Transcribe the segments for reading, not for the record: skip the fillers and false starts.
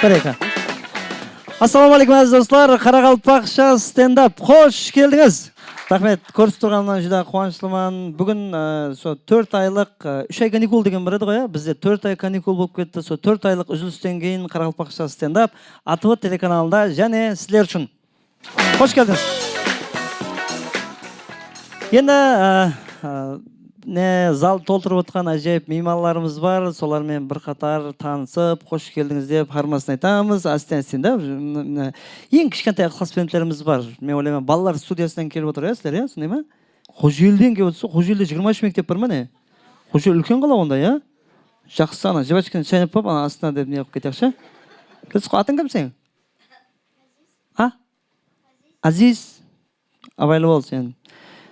Baraka. Assalamu alaikum aziz dostlar. Qaraqalpaqcha stand-up. Xoş geldiniz. Rahmet, көрсіп тұрғанымнан juda қуаныштымын. Бүгін 4 айлық 3 ай каникул деген бар еді ғой. Бізде 4 ай каникул болып кетті. 4 айлық үзілістен кейін Қарақалпақша stand-up АТВ телеканалында және сіздер үшін. Xoş geldiniz. Енді зал толтырып отқан ажайып меймандарымыз бар. Солармен бір қатар танысып, қош келдіңіз деп хармасын айтамыз. Астен да ең кішкентай ықылас-пендтеріміз бар. Мен ойлаймын, балалар студиясынан келіп отыр, сіздер, сондай ма? Қожелден келіп отырсыз. Қожелде 23 мектеп бар ма не? Қожел үлкен қала онда, я? Жақсы, ана жібачканы шайнап қойып, ана астына деп не қылып кетейікші. Атың кім сен? Азиз. Абайлы бол сен.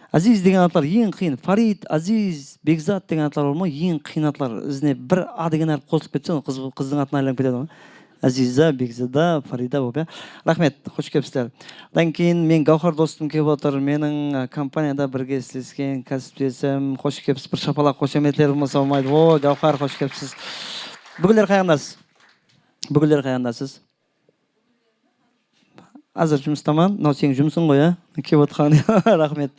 Азиз деген атлар ең қиын. Фарид, Азиз, Бекзат деген атлар бар ма? Ең қиын атлар. Ізіне бір А деген әріп қосылып кетсе, қыздың атын айланып кетеді ма? Азиза, Бекзада, Фарида болып, Рахмет, қош келіпсіздер. Одан кейін мен Гаухар достым келіп отыр. Менің компанияда бірге істескен кәсіптесім. Қош келіпсіз. Бір шапалақ қошеметлер болмаса болмайды. О, Гаухар, қош келіпсіз. Бүгілдер қайғандасыз? Азыр жұмыстаман. Мынау сенің жұмысың ғой, келіп отқан. Рахмет.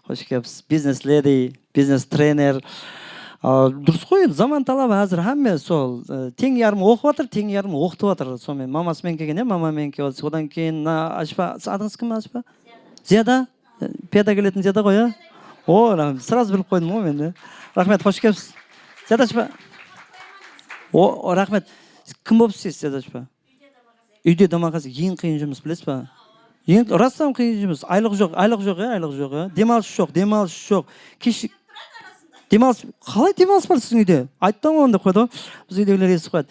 Hoş geldiniz. Business lady, business trainer. Дұрыс қой, заман талабы әзір әмме сол. Тең ярым оқып атыр, тең ярым оқытып атыр. Сонымен мамасымен келген, мамамен келіп отыр. Одан кейін Ашпа, адыңыз кім Ашпа? Зияда? Педа келетін Зияда ғой, О, сразу біліп қойдым ғой мен. Рахмет, қош келіпсіз. Зияда Ашпа? О, рахмет. Кім болып істейсіз, Зияда Ашпа? Үйде дамағасы ең қиын жұмыс, білесіз ба? Растам қиын жұмыс. Айлық жоқ. Демалыс жоқ. Кешік. Қалай демалыс бар сіздің үйде? Айттым онда қойды. Біз үйдегілер естіп қойды.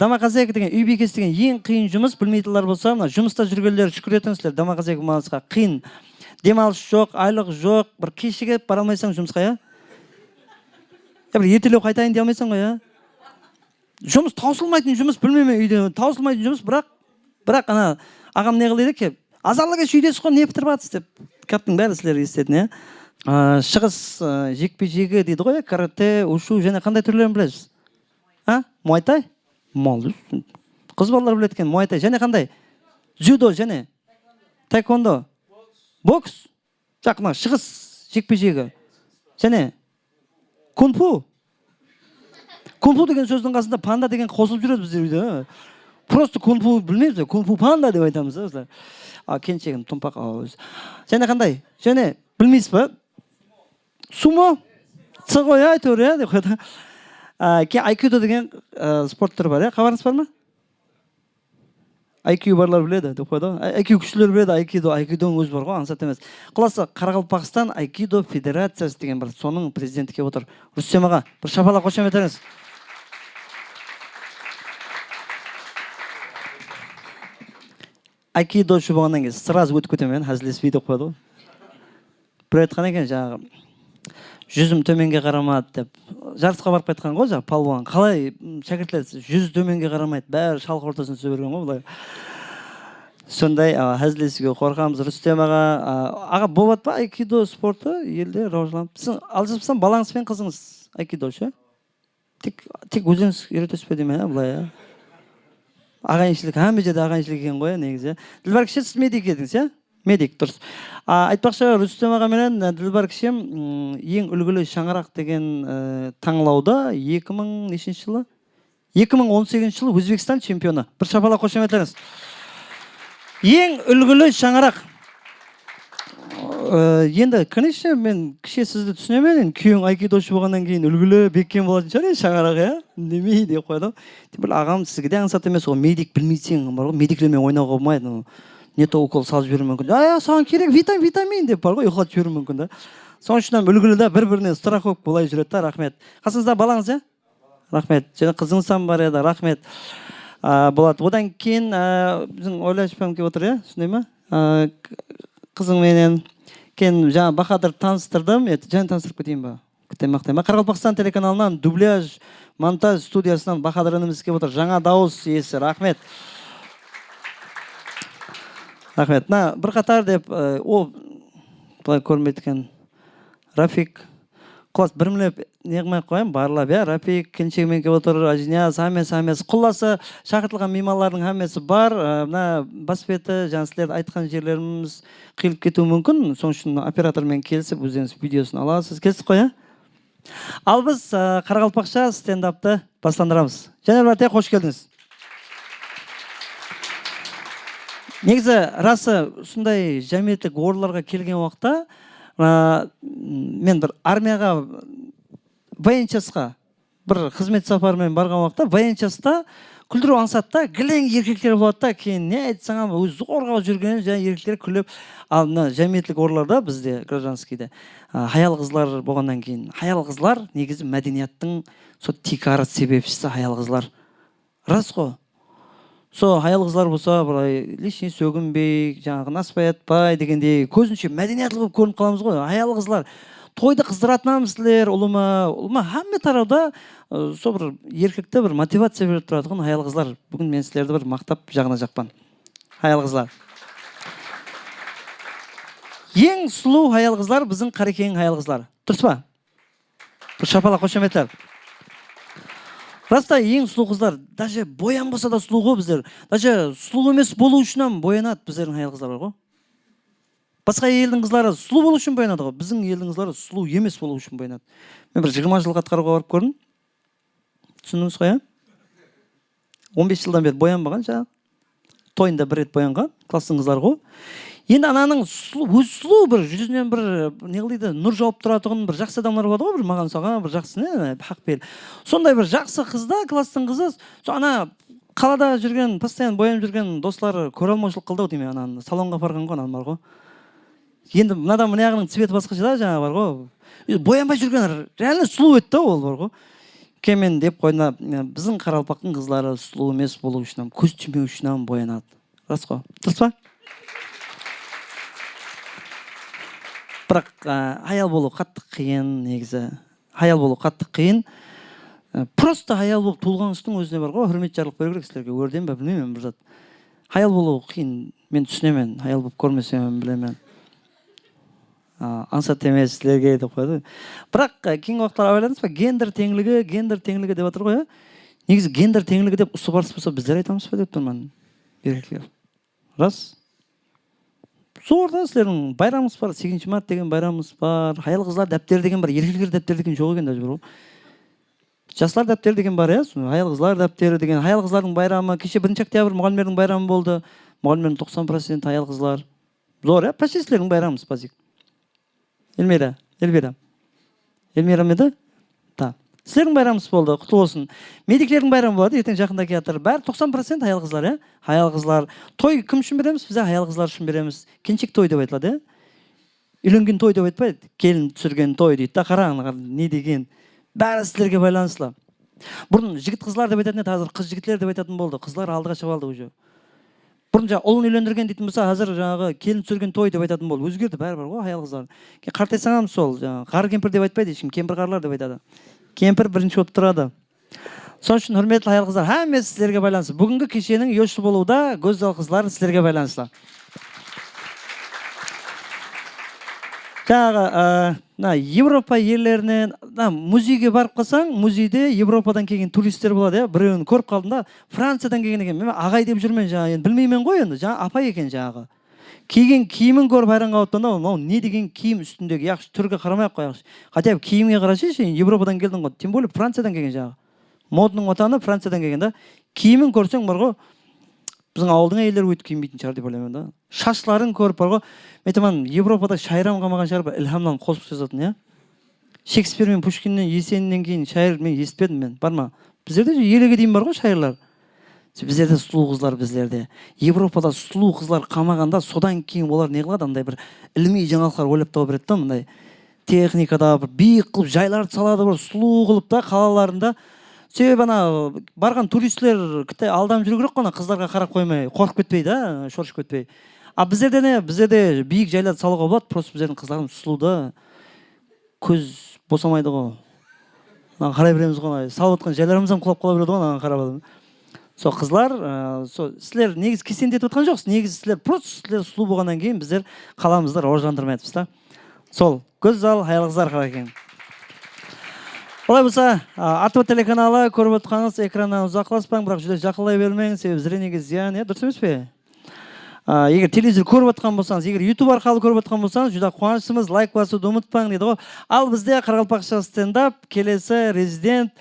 Дамақазек деген, үй бекесі деген ең қиын жұмыс. Білмейтіндер болса, жұмыста жүргендер шүкір етіңіздер. Дамақазек маңызға қиын. Демалыс жоқ, айлық жоқ. Бір кешіге бара алмайсың жұмысқа, бір ертелеу қайтайын дей алмайсың ғой, Жұмыс таусылмайтын жұмыс, білмеймін үйде. Таусылмайтын жұмыс, бірақ ана ағам не қылды екен? Азарлыға шүйдесіз ғой, не бітіріп атыз деп. Кәптің бәрі сілер естетін, Шығыс жекпе-жегі дейді ғой, карате, ушу, және қандай түрлерін білесіз? Муайтай? Молдыз. Қыз балалар біледі екен, муайтай. Және қандай? Дзюдо, және? Таеквондо? Бокс? Жақына, шығыс жекпе-жегі. Және? Кунг-фу? Кунг-фу деген сөздің қасында панда деген қосылып жүреді біздер үйде. Просто кунг-фу білмейміз, кунг-фу панда деп айтамыз. Кеншегін тұмпақ ауыз. Және қандай? Және білмейсіз ба? Сумо? Цығой айтыр, деп қойды. Айкидо деген спорт түрі бар, Қабарыңыз бар ма? Айкидо барлар біледі, деп қойды. Айкидо күшілер біледі, айкидоның өзі бар ғой, аңсат емес. Құласы Қарақалпақстан Айкидо Федерациясы деген бар. Соның президенті келіп отыр. Рүстем аға, бір шапалақ қошемет етіңіз. Айкидошы болғаннан кейін сразу өтіп кетемін, әзілеспейді қойды. Бір айтқан екен, жаңағы жүзім төменге қарамады деп. Жарысқа барып қайтқан ғой, жаңағы палуан. Қалай шәкіртлер жүз төменге қарамайды, бәрі шалқы ортасын сөз берген ғой бұлай. Сондай әзілесуге қорқамыз. Рүстем аға болады ба айкидо спорты елде раужаланып? Сіз алжыпсан балаңыз бен қызыңыз айкидошы? Тек өзіңіз үйретесіз бе деме, бұлай, Ағайыншылық, әмі жеді ағайыншылық екен ғой, негізі. Ділбар кіші, сіз медик едіңіз, Медик, дұрыс. Айтпақшы, Рүстем аға менен Ділбар кішем ең үлгілі шаңырақ деген таңлауда 2018 жылы Өзбекстан чемпионы. Бір шапалақ қошеметлеріңіз. Ең үлгілі шаңырақ. Енді, конечно, мен кіші сізді түсінемен, күйең айкидошы болғаннан кейін үлгілі беккен болатын шығар, шаңырақ, Немей деп қойды. Бір ағам сізге де аңсат емес, ол медик білмейтсең, бар ғой, медиклермен ойнауға болмайды. Не то укол салып жіберу мүмкін. Саған керек витамин деп бар ғой, ұйықтатып жіберу мүмкін. Соның үшін үлгілі да бір-біріне страховка болай жүреді, рахмет. Қасыңызда балаңыз, Рахмет. Және қызыңыздан бар еді, рахмет. Болады. Одан кейін біздің ойлашпам келіп отыр, Сондай ма? Қызыңменен кен жаңа Бахадыр таныстырдым, жаңа таныстырып кетейін ба? Қарақалпақстан телеканалынан дубляж, монтаж студиясынан Бахадыр ініміз келіп отыр. Жаңа дауыс иесі, рахмет. Рахмет. Бір қатар деп, былай көрмейді екен. Рафик, Құлас бірмілеп не қылмай қояйын, барлап, Рапик, келіншегімен келіп отыр, Ажинияз, әмесі. Құласы шақыртылған мейманлардың әмесі бар. Мына бас беті, жаңа сіздерді айтқан жерлеріміз қиылып кетуі мүмкін. Соң үшін оператормен келісіп, өздеріңіз видеосын аласыз. Келсіз қоя? Ал біз Қарақалпақша стендапты бастандырамыз. Және Бәрте, қош келдіңіз. Негізі, расы, сондай жәметтік орынларға келген уақытта, мен бір армияға военчасқа бір қызмет сапарымен барған уақытта военчаста күлдіру аңсатта гілең еркектер болады да, кейін не айтсаң өзі зорға жүрген және еркектер күліп, ал мына жәметтік орындарда бізде гражданскийде хаял қызлар болғаннан кейін, хаял қызлар негізі мәдениеттің сол тикары себепшісі хаял қызлар. Рас қой. Со хаял қызлар болса, былай лишний сөгінбей, жаңағы наспай атпай дегендей көзінше мәдениетлі болып көрініп қаламыз ғой. Хаял қызлар тойды қыздыратынамызсызлер, ұлыма хамме тарауда со бір еркекті бір мотивация беріп тұратығын хаял қызлар. Бүгін мен сіздерді бір мақтап жағына жақпан. Хаял қызлар. Ең сұлу хаял қызлар біздің Қарекеңнің хаял қызлары. Дұрыс па? Бір шапала қошеметтер. Раста ең сұлу қыздар, даже боянбаса да сұлу ғой біздер. Даже сұлу емес болу үшін боянады біздердің хаял қыздар бар ғой. Басқа елдің қыздары сұлу болу үшін боянады ғой. Біздің елдің қыздары сұлу емес болу үшін боянады. Мен бір 20 жыл атқаруға барып көрдім. Түсіндіңіз ғой, 15 жылдан бері боянбаған жаңағы. Тойында бір рет боянған, класстың қыздары ғой. Енді ананың сұлу бір жүзінен бір не қылды, нұр жауып тұратығын бір жақсы адамдар болады ғой, бір маған соған бір жақсы хақ бел. Сондай бір жақсы қызда, класстың қызы, ана қалада жүрген, постоянно боянып жүрген достары көре алмаушылық қылды деймін, ананы салонға апарған ғой, аналар ғой. Енді мынадан мынаяғының цветі басқаша да жаңа бар ғой. Боянбай жүрген реально сұлу өтті ол бар ғой. Кейін деп қойды, біздің Қарақалпақтың қызлары сұлу емес болу үшін, көз тимеу үшін боянады. Рас қой. Дұрыс па? Бірақ хаял болу қатты қиын негізі. Хаял болу қатты қиын. Просто хаял болып туылғаныңыздың өзіне бар ғой, хөрмет жарлық беру керек сіздерге. Өрден бе білмеймін бір зат. Хаял болу қиын. Мен түсінемін. Хаял болып көрмесем білемін. Аңсат емес сіздерге деп қойды. Бірақ кейін уақыттар ойландыңыз ба? Гендер теңлігі деп жатыр ғой. Негізі гендер теңлігі деп ұсы барсы болса біздер айтамыз ба деп тұрмын. Еркектер. Рас? Зорда сіздердің байрамымыз бар, 8 март деген байрамымыз бар, хаял қызлар дәптері деген бар, еркектер дәптері деген жоқ екен даже бар. Жастар дәптері деген бар, хаял қызлар дәптері деген, хаял қызлардың байрамы, кеше 1 октябрь мұғалімдердің байрамы болды, мұғалімдердің 90% хаял қызлар. Зор, почти сіздердің байрамымыз базик. Эльмира еді? Та. Сіздердің байрамымыз болды, құтты болсын. Медиктердің байрамы болады, ертең жақында келе жатыр. Бәрі 90% хаял қызлар, хаял қызлар. Той кім үшін береміз? Біз хаял қызлар үшін береміз. Келіншек той деп айтылады, Үйленген той деп айтпайды, келін түсірген той дейді. Та қараңыз, не деген. Бәрі сіздерге байланысты. Бұрын жігіт қызлар деп айтатын еді, қазір қыз жігітлер деп айтатын болды. Қызлар алдыға шығып алды уже. Бұрын ұлын үйлендірген дейтін болса, қазір жаңағы келін түсірген той деп айтатын болды. Өзгерді бәрі бар ғой, хаял қызлар. Қартайсаң сол, қар кемпір деп айтпайды, ешкім кемпір қарлар деп айтады. Кемпір бірінші болып тұрады. Сол үшін құрметті хаял қызлар, әмесі сіздерге байланысты. Бүгінгі кешенің йошты болуда көздал қызлар сіздерге байланысты. Жаңағы Европа ерлерінен музейге барып қалсаң, музейде Европадан келген туристер болады, біреуін көріп қалдым да, Франциядан келген екен. Мен ағай деп жүрмен жаңағы, білмеймен ғой енді, жаңа апа екен жаңағы. Киген киімін көріп айранға оттанда, ол не деген киім үстіндегі, яқшы түрге қарамай-ақ қояқшы. Хотя киімге қарашы, Европадан келдің ғой, тем более Франциядан келген жаңағы. Модның отаны Франциядан келген да. Киімін көрсең бар ғой, біздің ауылдың әйелдері өйтіп киінбейтін шығар деп ойлаймын да. Шашларын көріп бар ғой, мен Европада шайрам қалмаған шығар, бір ілхамнан қосып жазатын, Шекспир мен Пушкиннен, Есениннен кейін шайыр мен естіпедім мен. Бар ма? Біздерде елеге дейін бар ғой шайырлар. Біздерде сұлу қызлар біздерде. Европада сұлу қызлар қамағанда, содан кейін олар не қылады, андай бір ілми жаңалықтар ойлап тауып береді да, мындай техникада бір биік қылып жайларды салады, бір сұлу қылып та қалаларында. Себебі барған туристлер алданып жүру керек қой, қыздарға қарап қоймай, қорқып кетпейді, шоршып кетпей. А біздерде биік жайларды салуға болады, просто біздердің қыздарымыз сұлу, көз босамайды ғой. Қарай береміз ғой, салып отқан жайларымыз құлап қала береді ғой, қарап. Сол қызлар, сіздер негіз кесендетіп отқан жоқсыз, негіз сіздер просто сіздер сұлу болғаннан кейін біздер қаламызды рождандырмайтымыз да. Сол, көз зал, хаял қыздар қарай екен. Олай болса, АТО телеканалы көріп отқаныңыз экраннан ұзақласпаң, бірақ жүзде жақылай бермең, себебі зрениеге зиян, дұрыс емес пе? Егер телевизор көріп отқан болсаңыз, егер YouTube арқылы көріп отқан болсаңыз, жүзде қуаныштымыз, лайк басуды ұмытпаң дейді ғой. Ал бізде Қарақалпақша стендап, келесі резидент,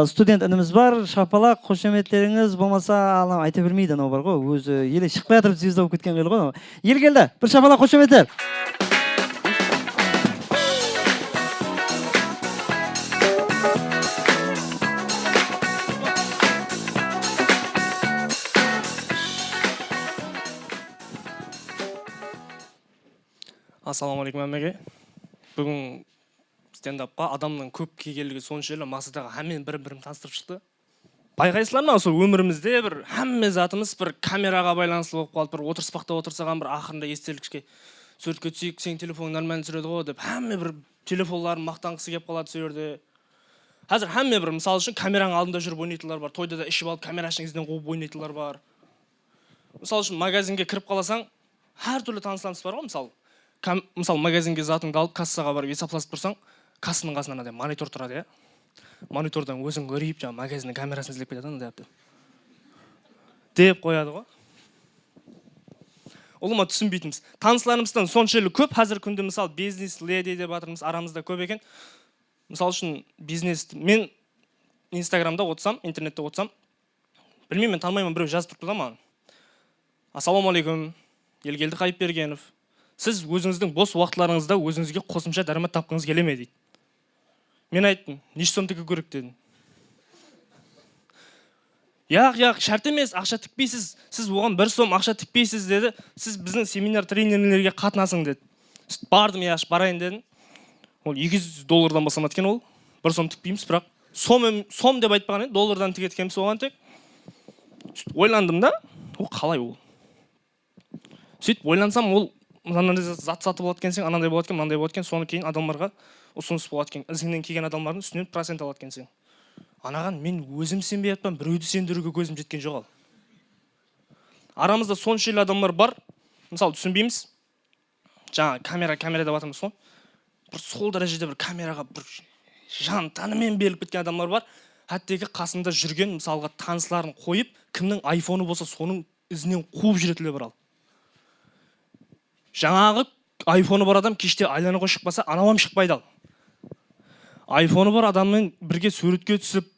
студент ініміз бар, шапалақ, қошеметтеріңіз болмаса айта бермейді, анау бар ғой, өзі еле шықпай жатырып звезда болып кеткен ғой. Ел келді, бір шапалақ, қошеметтер. Ассалаумағалейкум әмеге. Бүгін стендапқа адамның көп келгені соншалық мақсатқа әммен бірін таныстырып шықты. Байқайсыздар ма, осы өмірімізде бір әмме затымыз бір камераға байланысты болып қалды, бір отырыспақта отырсаған бір ақырында естелікке суретке түсейік, сен телефоның нормально түсіреді ғой деп, әмме бір телефонларын мақтанғысы келіп қалады сол жерде. Қазір әмме бір мысалы үшін камераның алдында жүріп ойнайтындар бар, тойда да ішіп алып камерашың ізден қуып ойнайтындар бар. Мысалы үшін магазинге кіріп қаласаң, әр түрлі таныстарымыз бар ғой, мысалы магазинге затыңды алып кассаға барып есепласып тұрсаң, кассаның қасынан андай монитор тұрады, монитордан өзің көріп, жаңа магазиннің камерасын іздеп кетеді, деп қояды ғой. Олыма түсінбейтініміз. Таныстарымыздан соншалық көп, қазір күнде мысалы бизнес леди деп жатырмыз, арамызда көп екен. Мысалы үшін бизнес, мен инстаграмда отырсам, интернетте отырсам, білмеймін, мен танымаймын, біреу жазып тұрды да маған. Ассалаумағалейкум, Елгелді Қайыпбергенов. Сіз өзіңіздің бос уақытларыңызда өзіңізге қосымша дарамат тапқыңыз келе ме дейді. Мен айттым, неше сомдікі көрік дедім. Яқ, шарт емес, ақша тікпейсіз. Сіз оған 1 сом ақша тікпейсіз деді. Сіз біздің семинар тренерлерге қатынасың деді. Бардым, барайын дедім. Ол $200 басамат екен ол. 1 сом тікпейміз, бірақ сом деп айтпаған еді, доллардан тікеткенбіз оған тек. Ойландым да, ол қалай ол? Сөйтіп ойлансам, ол мынандай зат сатып болады екенсің, анандай болады екен, мынандай болады екен, соны кейін адамдарға ұсыныс болады екен. Ізіңнен келген адамдардың үстінен процент алады екенсің. Анаған мен өзім сенбей жатпан, біреуді сендіруге көзім жеткен жоқ ал. Арамызда соншалық адамдар бар, мысалы түсінбейміз. Жаңа камера деп жатырмыз ғой. Бір сол дәрежеде бір камераға бір жан тәнімен беріліп кеткен адамдар бар. Әттегі қасында жүрген мысалға таныстарын қойып, кімнің айфоны болса соның ізінен қуып жүретілер бар ал. Жаңағы айфоны бар адам кеште айлануға шықпаса, анауам шықпайды ал. Айфоны бар адаммен бірге суретке түсіп,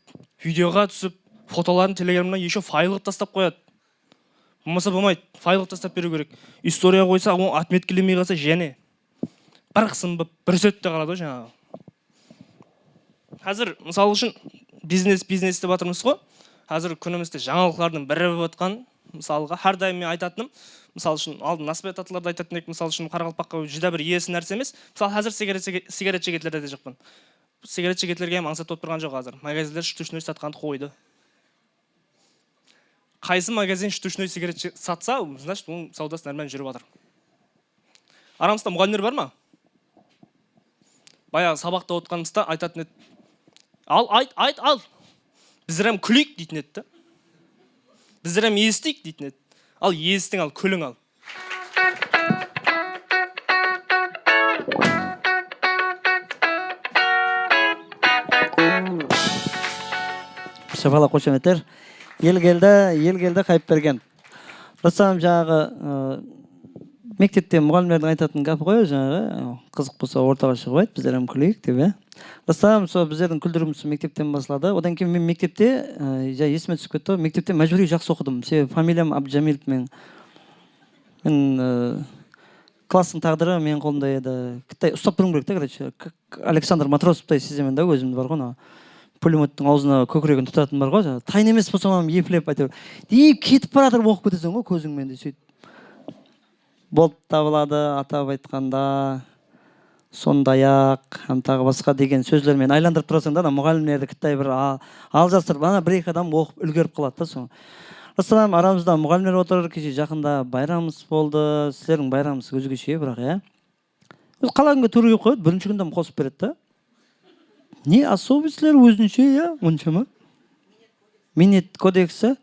видеоға түсіп, фотоларын телеграмына еще файлға тастап қояды. Болмаса болмайды, файлға тастап беру керек. История қойса, оны отметкілемей қалса және. Бір қысым бір сөтте қалады жаңағы. Қазір мысалы үшін бизнес деп жатырмыз ғой. Қазір күнімізде жаңалықтардың бірі болып отқан, мысалға әрдайым мен айтатыным, мысалы үшін алдын насыбай татыларды айтатын едік, мысалы үшін Қарақалпаққа жүдә бір иесі нәрсе емес. Мысалы қазір сигарет шегетлерде де жоқпын. Сигарет шегетлерге маңсат болып тұрған жоқ қазір. Магазиндер штучной сатқанды қойды. Қайсы магазин штучной сигарет сатса, значит, оның саудасы нормально жүріп жатыр. Арамызда мұғалімдер бар ма? Баяғы сабақта отқанымызда айтатын еді. Ал. Біздер күлейік дейтін еді. Біздер естейік дейтін еді. Ал естің, ал күлің ал. Шапалақ, қошеметтер. Ел келді Қайыпберген. Растам жаңағы мектепте мұғалімдердің айтатын гапы ғой, жаңағы қызық болса ортаға шығып айт, біздер күлейік деп. Растам сол біздердің күлдіріміз мектептен басылады. Одан кейін мен мектепте, есіме түсіп кетті, мектепте мәжбүри жақсы оқыдым. Себебі фамилиям Абджамилов, мен класстың тағдыры мен қолымда еді. Ұстап тұрым керек та, короче. Александр Матросовтай сеземен да өзімді бар ғой. Пулеметтің аузына көкірегін тұтатын бар ғой. Тайын емес болсам ефілеп айтыр. Дейіп кетіп баратыр оқып кетесің ғой көзіңмен де сөйтіп. Болып табылады, атап айтқанда, сондай-ақ, тағы басқа деген сөздермен айландырып тұрасың да, мұғалімдерді кіттай бір алжастырып, ана бір-екі адам оқып үлгеріп қалады да соң. Растам, арамызда мұғалімдер отыр, кеше жақында байрамымыз болды, сіздердің байрамыңыз өзгеше, бірақ өз қалаңға тура келіп қояды, бірінші күнде қосып береді да. Не особенностьлер өзінше, оншама? Минет кодексі,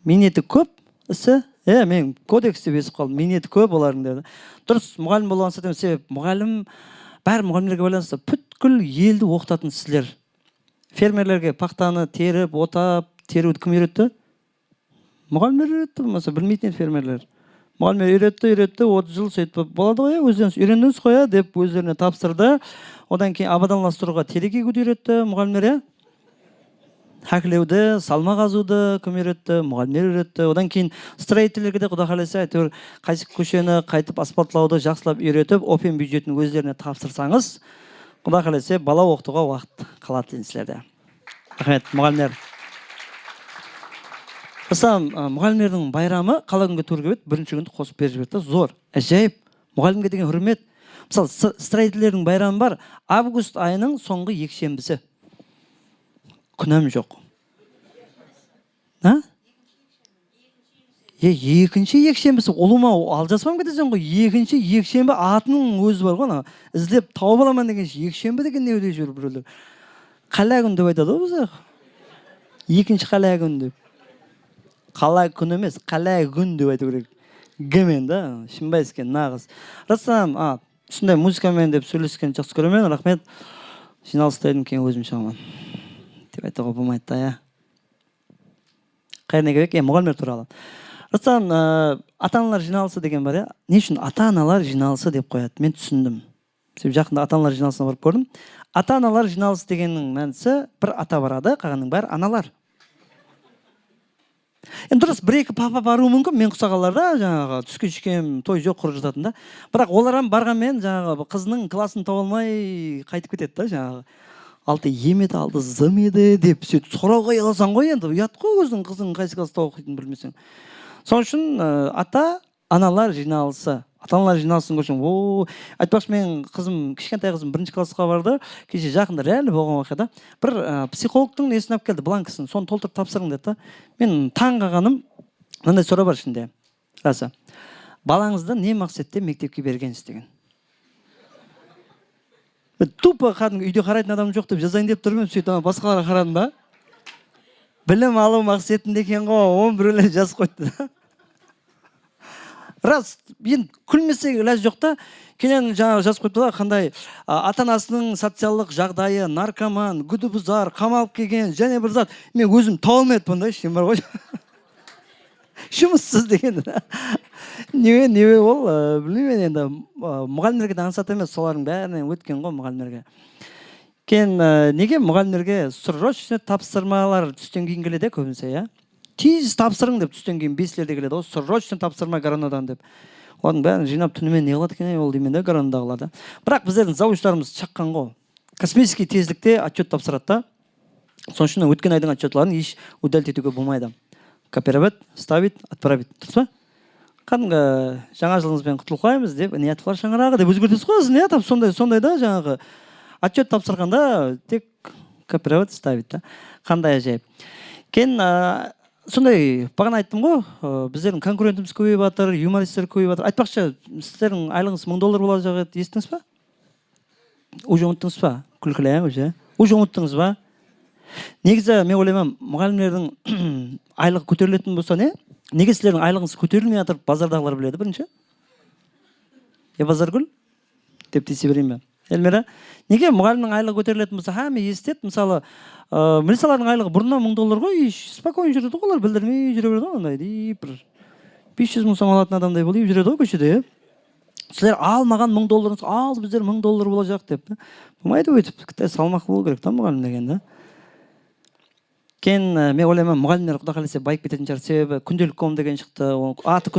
минеті көп ісі, мен кодекс деп есіп қалдым, минеті көп олардың деді. Дұрыс, мұғалім болған сәтем себеп, мұғалім, бәрі мұғалімдерге байланысты, бүткүл елді оқытатын сіздер. Фермерлерге пақтаны теріп, отап, теруді кім үйретті? Мұғалімдер үйретті, болмаса білмейтін фермерлер. Мұғалімдер үйретті, 30 жыл сөйтіп болады ғой, өздеріңіз үйрендіңіз ғой деп өздеріне тапсырды. Одан кейін абаданластыруға терек егуді үйретті мұғалімдер. Хәклеуді, салма қазуды кім үйретті? Мұғалімдер үйретті. Одан кейін строительдерге де Құда қаласа әйтеуір қайсы көшені қайтып асфальтлауды жақсылап үйретіп, опен бюджетін өздеріне тапсырсаңыз, Құда қаласа бала оқытуға уақыт қалады дейсіздерде. Рахмет, мұғалімдер. Мысалы, мұғалімдердің байрамы қала күнге тура келеді, бірінші күнді қосып беріп жіберді. Зор, әжайып, мұғалімге деген құрмет. Мысалы, строительдердің байрамы бар, август айының соңғы екшембісі. Күнәм жоқ. Екінші екшембісі, олыма алжаспам кетесен ғой, екінші екшембі атының өзі бар ғой, іздеп тауып аламан деген екшембі деген не өйдей жүр біреулер. Қала күн деп айтады ғой бізде. Екінші қала күн деп. Қала күн емес, қала күн деп айту керек. Гімен да, шынбайскен, нағыз. Расам, сондай музыкамен деп сөйлескен жақсы көремен, рахмет. Жиналыстайдың кейін өзім шығамын. Деп айтуға болмайды да, я. Қайырне керек, мұғалімдер туралы. Расам, ата-аналар жиналысы деген бар, я. Не үшін ата-аналар жиналысы деп қояды? Мен түсіндім. Жақында ата-аналар жиналысына барып көрдім. Ата-аналар жиналысы дегеннің мәнісі бір ата барады, қалғанның бәрі аналар. Енді дұрыс, бір-екі папа баруы мүмкін, мен құсағаларда жаңағы түске шекем той жоқ құрып жататын да. Бірақ оларам барғанмен жаңағы қызының класын тауып алмай қайтып кетеді да, жаңағы. Алты емеді, алты зым еді деп сөйтіп сұрауға ұяласаң ғой, енді ұят қой өзің қызың қайсы класста оқитынын білмесең. Сол үшін ата-аналар жиналысы. Ата-аналар жиналысын көрсең, айтпақшы, мен қызым, кішкентай қызым 1-ші классқа барды, кеше жақында реально болған уақиғада. Бір психологтың несін алып келді, бланкасын, соны толтырып тапсырың деді. Мен таң қалғаным, мынандай сұрақ бар ішінде. Расы. Балаңызды не мақсатта мектепке бергенсіз деген. Тупо қадың үйде қарайтын адам жоқ деп жазайын деп тұрмын, сөйтіп басқаларға қарадым да. Білім алу мақсатында екен ғой, оны біреулер жазып қойды да. Рас, енді күлмесе ләз жоқ та, кейін жаңағы жазып қойды да, қандай ата-анасының социалдық жағдайы, наркоман, күдібұзар, қамалып келген, және бір зат, мен өзім тауылмайды бұндай, ештен бар ғой. Жұмыссыз деген. Не ол, білмеймін енді, мұғалімдерге де аңсат емес, солардың бәрінен өткен ғой мұғалімдерге. Кейін неге мұғалімдерге срочно тапсырмалар түстен кейін келеді көбінесе, я? Тез тапсырың деп түстен кейін 5-лерде келеді, ол срочно тапсырма горонодан деп. Олардың бәрін жинап түнімен не қылады екен, ол деймен де горонодағыларда. Бірақ біздердің завучтарымыз шаққан ғой. Космический тезлікте отчет тапсырады да. Соның үшін өткен айдың отчетларын еш удалить етуге болмайды. Копировать, ставить, отправить. Дұрыс па? Кәдімгі жаңа жылыңызбен құтылып қоямыз деп, ниятылар шаңырағы деп өзгертесіз ғой, не тап сондай да жаңағы отчет тапсырғанда тек копировать, ставить да. Қандай ажайып. Кейін сондай бағана айттым ғой, біздердің конкурентіміз көбейіп жатыр, юмористер көбейіп жатыр. Айтпақшы, сіздердің айлығыңыз $1000 болады жағы естіңіз ба? Уже ұмыттыңыз ба? Күлкілі, уже. Уже ұмыттыңыз ба? Негізі мен ойлаймын, мұғалімдердің айлығы көтерілетін болса не? Неге сіздердің айлығыңыз көтерілмей жатыр, базардағылар біледі бірінші? Базаргүл? Деп десе берейін бе? Эльмира, неге мұғалімнің айлығы көтерілетін болса, ме естет, мысалы, милициялардың айлығы бұрыннан $1000 ғой, спокойно жүреді ғой, олар білдірмей жүре береді ғой, ондай дейіп бір 500 мың сом алатын адамдай болып жүреді ғой көшеде. Сіздер алмаған $1000, ал біздер $1000 болacak деп. Болмайды өйтіп, кітай салмақ болу керек та мұғалім деген да. Кейін мен ойлаймын, мұғалімдер Құда қаласа байып кететін шығар, себебі күнделік.com деген шықты. Аты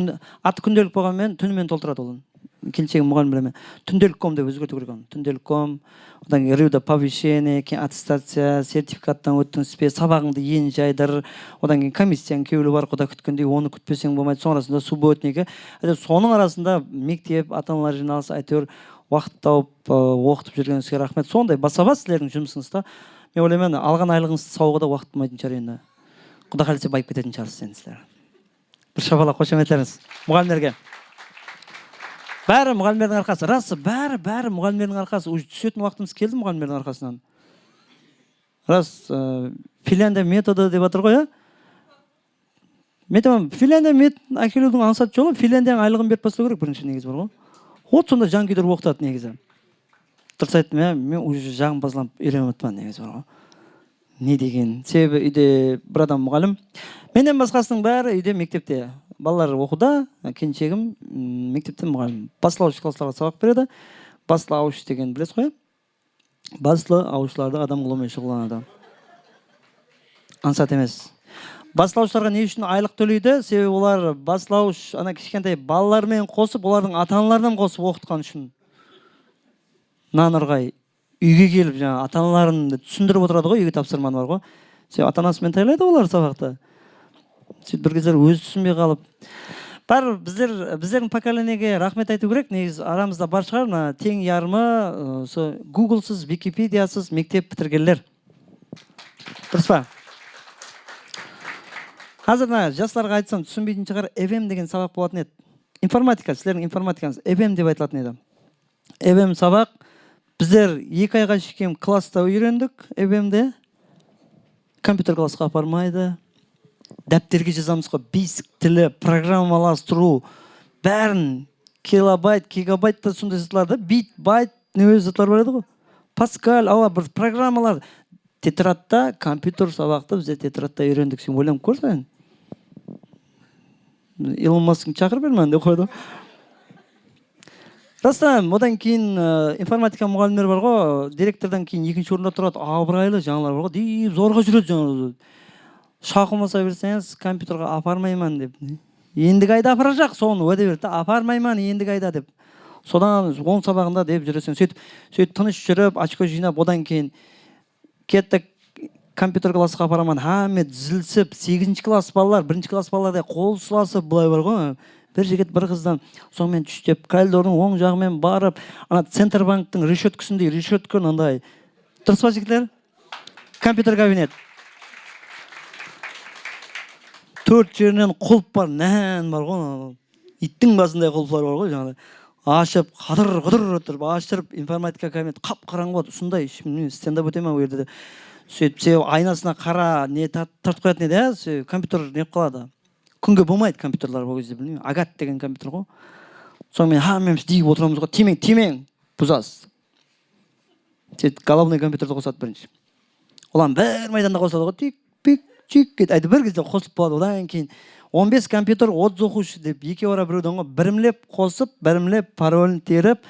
күнделік болғанмен түнімен толтырады олын. Келіншегім мұғалім білеме. Түнделік.com деп өзгерту керек. Түнделік.com, одан кейін рюда повышение, кейін аттестация, сертификаттан өттіңіз бе, сабағыңды ең жайдыр, одан кейін комиссияң кеулі бар, Құда күткендей, оны күтпесең болмайды. Сонрасында субботнигі. Соның арасында мектеп, ата-аналар жиналысы әйтеуір уақыт тауып оқытып жүргеніңізге рахмет. Сондай баса-бас сіздердің жұмысыңызда. Мен ойлаймын, алған айлығыңызды сауға да уақыт болмайтын шығар енді. Құда қаласа байып кететін шығарсыз сіздер. Бір шапалақ қошеметтеріңіз мұғалімдерге. Бәрі мұғалімдердің арқасы. Расы, бәрі мұғалімдердің арқасы. Уже түсетін уақытымыз келді мұғалімдердің арқасынан. Рас, Финляндия методы деп жатыр ғой, Мен Финляндия методын әкелудің аңсат жолы Финляндияның айлығын беріп бастау керек бірінші негізі бар ғой. Вот сонда жан күйдіріп оқытады негізі. Дұрыс айттым, мен уже жағымпазданып үйреніп отырмын негізі бар ғой. Не деген? Себебі үйде бір адам мұғалім. Менен басқасының бәрі үйде мектепте. Балалар оқуда, келіншегім мектепте мұғалім. Басылауыш классларға сабақ береді. Басылауыш деген білесіз ғой? Басылаушыларды адам қылумен шұғылданады. Ансат емес. Басылаушыларға не үшін айлық төлейді? Себебі олар басылауыш ана кішкентай балалармен қосып, олардың ата-аналарынан қосып оқытқан үшін. Нанырғай үйге келіп жаңа ата-аналарын түсіндіріп отырады ғой, үйге тапсырманы бар ғой. Себебі ата-анасымен тайлайды олар сабақты. Сөйтіп бір кездер өзі түсінбей қалып. Бар біздердің поколениеге рахмет айту керек. Негізі арамызда бар шығар, тең ярымы Google-сыз, Википедиясыз мектеп бітіргендер. Дұрыс па? Қазір жастарға айтсам түсінбейтін шығар, EVM деген сабақ болатын еді. Информатика, сіздердің информатикаңыз EVM деп айтылатын еді. EVM сабақ біздер 2 айға шейін класста үйрендік EVM-де. Компьютер классқа апармайды. Дәптерге жазамыз ғой, бейсік тілі, программаластыру, бәрін килобайт, гигабайтта сондай заттарды, бит, байт, не заттар бар еді ғой. Паскаль, бір программалар. Тетрадта, компьютер сабақты бізде тетрадта үйрендік. Сен ойланып көрсең. Илон Маскың шақырып бермен деп қойды. Растан, одан кейін информатика мұғалімдер бар ғой, директордан кейін екінші орында тұрады, абырайлы жаңалар бар ғой, дейіп зорға жүреді жаңалар. Шақылмаса берсеңіз, компьютерға апармайман деп. Ендігі айда апарacak, соны уәде берді, апармайман ендігі айда деп. Содан 10 сабағында деп жүресің. Сөйтіп тыныш жүріп, очко жинап, одан кейін кеттік компьютер классқа апараман, хамет зілсіп, 8 класс балалар, 1 класс балалардай қол сұласып, бұлай бар ғой. Бір жігіт бір қыздан сонымен түштеп, коридордың оң жағымен барып, ана Центрбанктың решеткісіндей решеткі андай. Дұрыс па жігітлер? Компьютер кабинет. 4 жерінен құлып бар, нән бар ғой. Иттің басындай құлыплар бар ғой жаңағыдай. Ашып, қадыр отырып, ашырып, информатика кабинет қап-қараңғы болады. Осындай стендап өте ме өрді. Сөйтіп, айнасына қара не тартып қоятын еді, компьютер не қалады. Күнге болмайды компьютерлар бұл кезде, білмеймін. Агат деген компьютер ғой. Сонымен хамеміз дейіп отырамыз ғой. Темең, бұзас. Сөйтіп, головной компьютерді қосады бірінші. Олан бір майданда қосады ғой. Тик-пик, чик-кет. Айды бір кезде қосылып болады. Одан кейін 15 компьютер 30 оқушы деп екі ора біреудің ғой. Бірімлеп қосып, бірімлеп паролін теріп,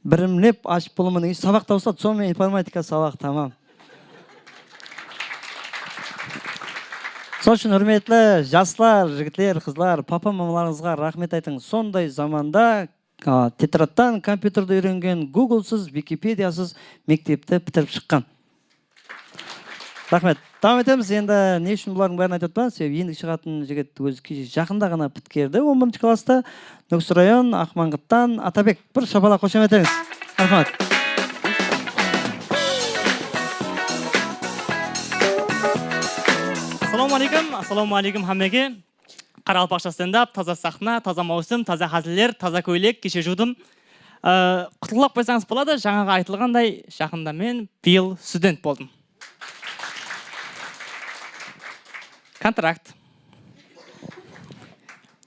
бірімлеп ашып болымын. Сабақ таусады. Сонымен информатика сабақ тамам. Сол үшін үрметлі жастар, жігітлер, қызлар, папа, мамаларыңызға рахмет айтың. Сондай заманда тетрадтан компьютерді үйренген, Google-сыз, Википедиясыз мектепті бітіріп шыққан. Рахмет. Давам етеміз. Енді не үшін бұлардың бәрін айтып па? Себебі ендік шығатын жігіт өзі жақында ғана біткерді. 11 класста Нүксі район Ақмаңғыттан Атабек. Бір шапалақ қошемет етіңіз. Рахмет. Ассалаумағалейкум хамеге. Қаралпақша стендап, таза сахна, таза маусым, таза хазілер, таза көйлек, кеше жудым. Құтылып қойсаңыз болады, жаңаға айтылғандай, жақында мен биыл студент болдым. Контракт.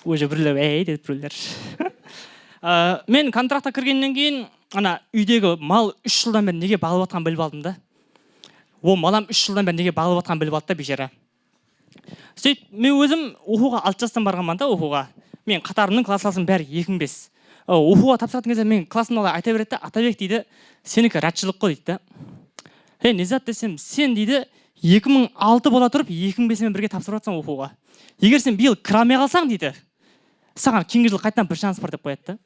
Уже бірлер, деді бірлер. Мен контрактқа кіргеннен кейін, ана үйдегі мал 3 жылдан бері неге бағылып атқан біліп алдым да. О, малам 3 жылдан бері неге бағылып атқан біліп алды да бейшара. Сөйтіп, мен өзім оқуға 6 жастан барғанмын да оқуға. Мен қатарымның классласым бәрі 2-5. Оқуға тапсыратын кезде мен классымда айта береді, Атабек дейді, сенікі радшылық қой дейді. Не зат десем, сен дейді 2006 бола тұрып 2005-мен бірге тапсырып жатсың оқуға. Егер сен биыл кіре алмай қалсаң дейді, саған кейінгі жыл қайтадан бір шанс бар деп қояды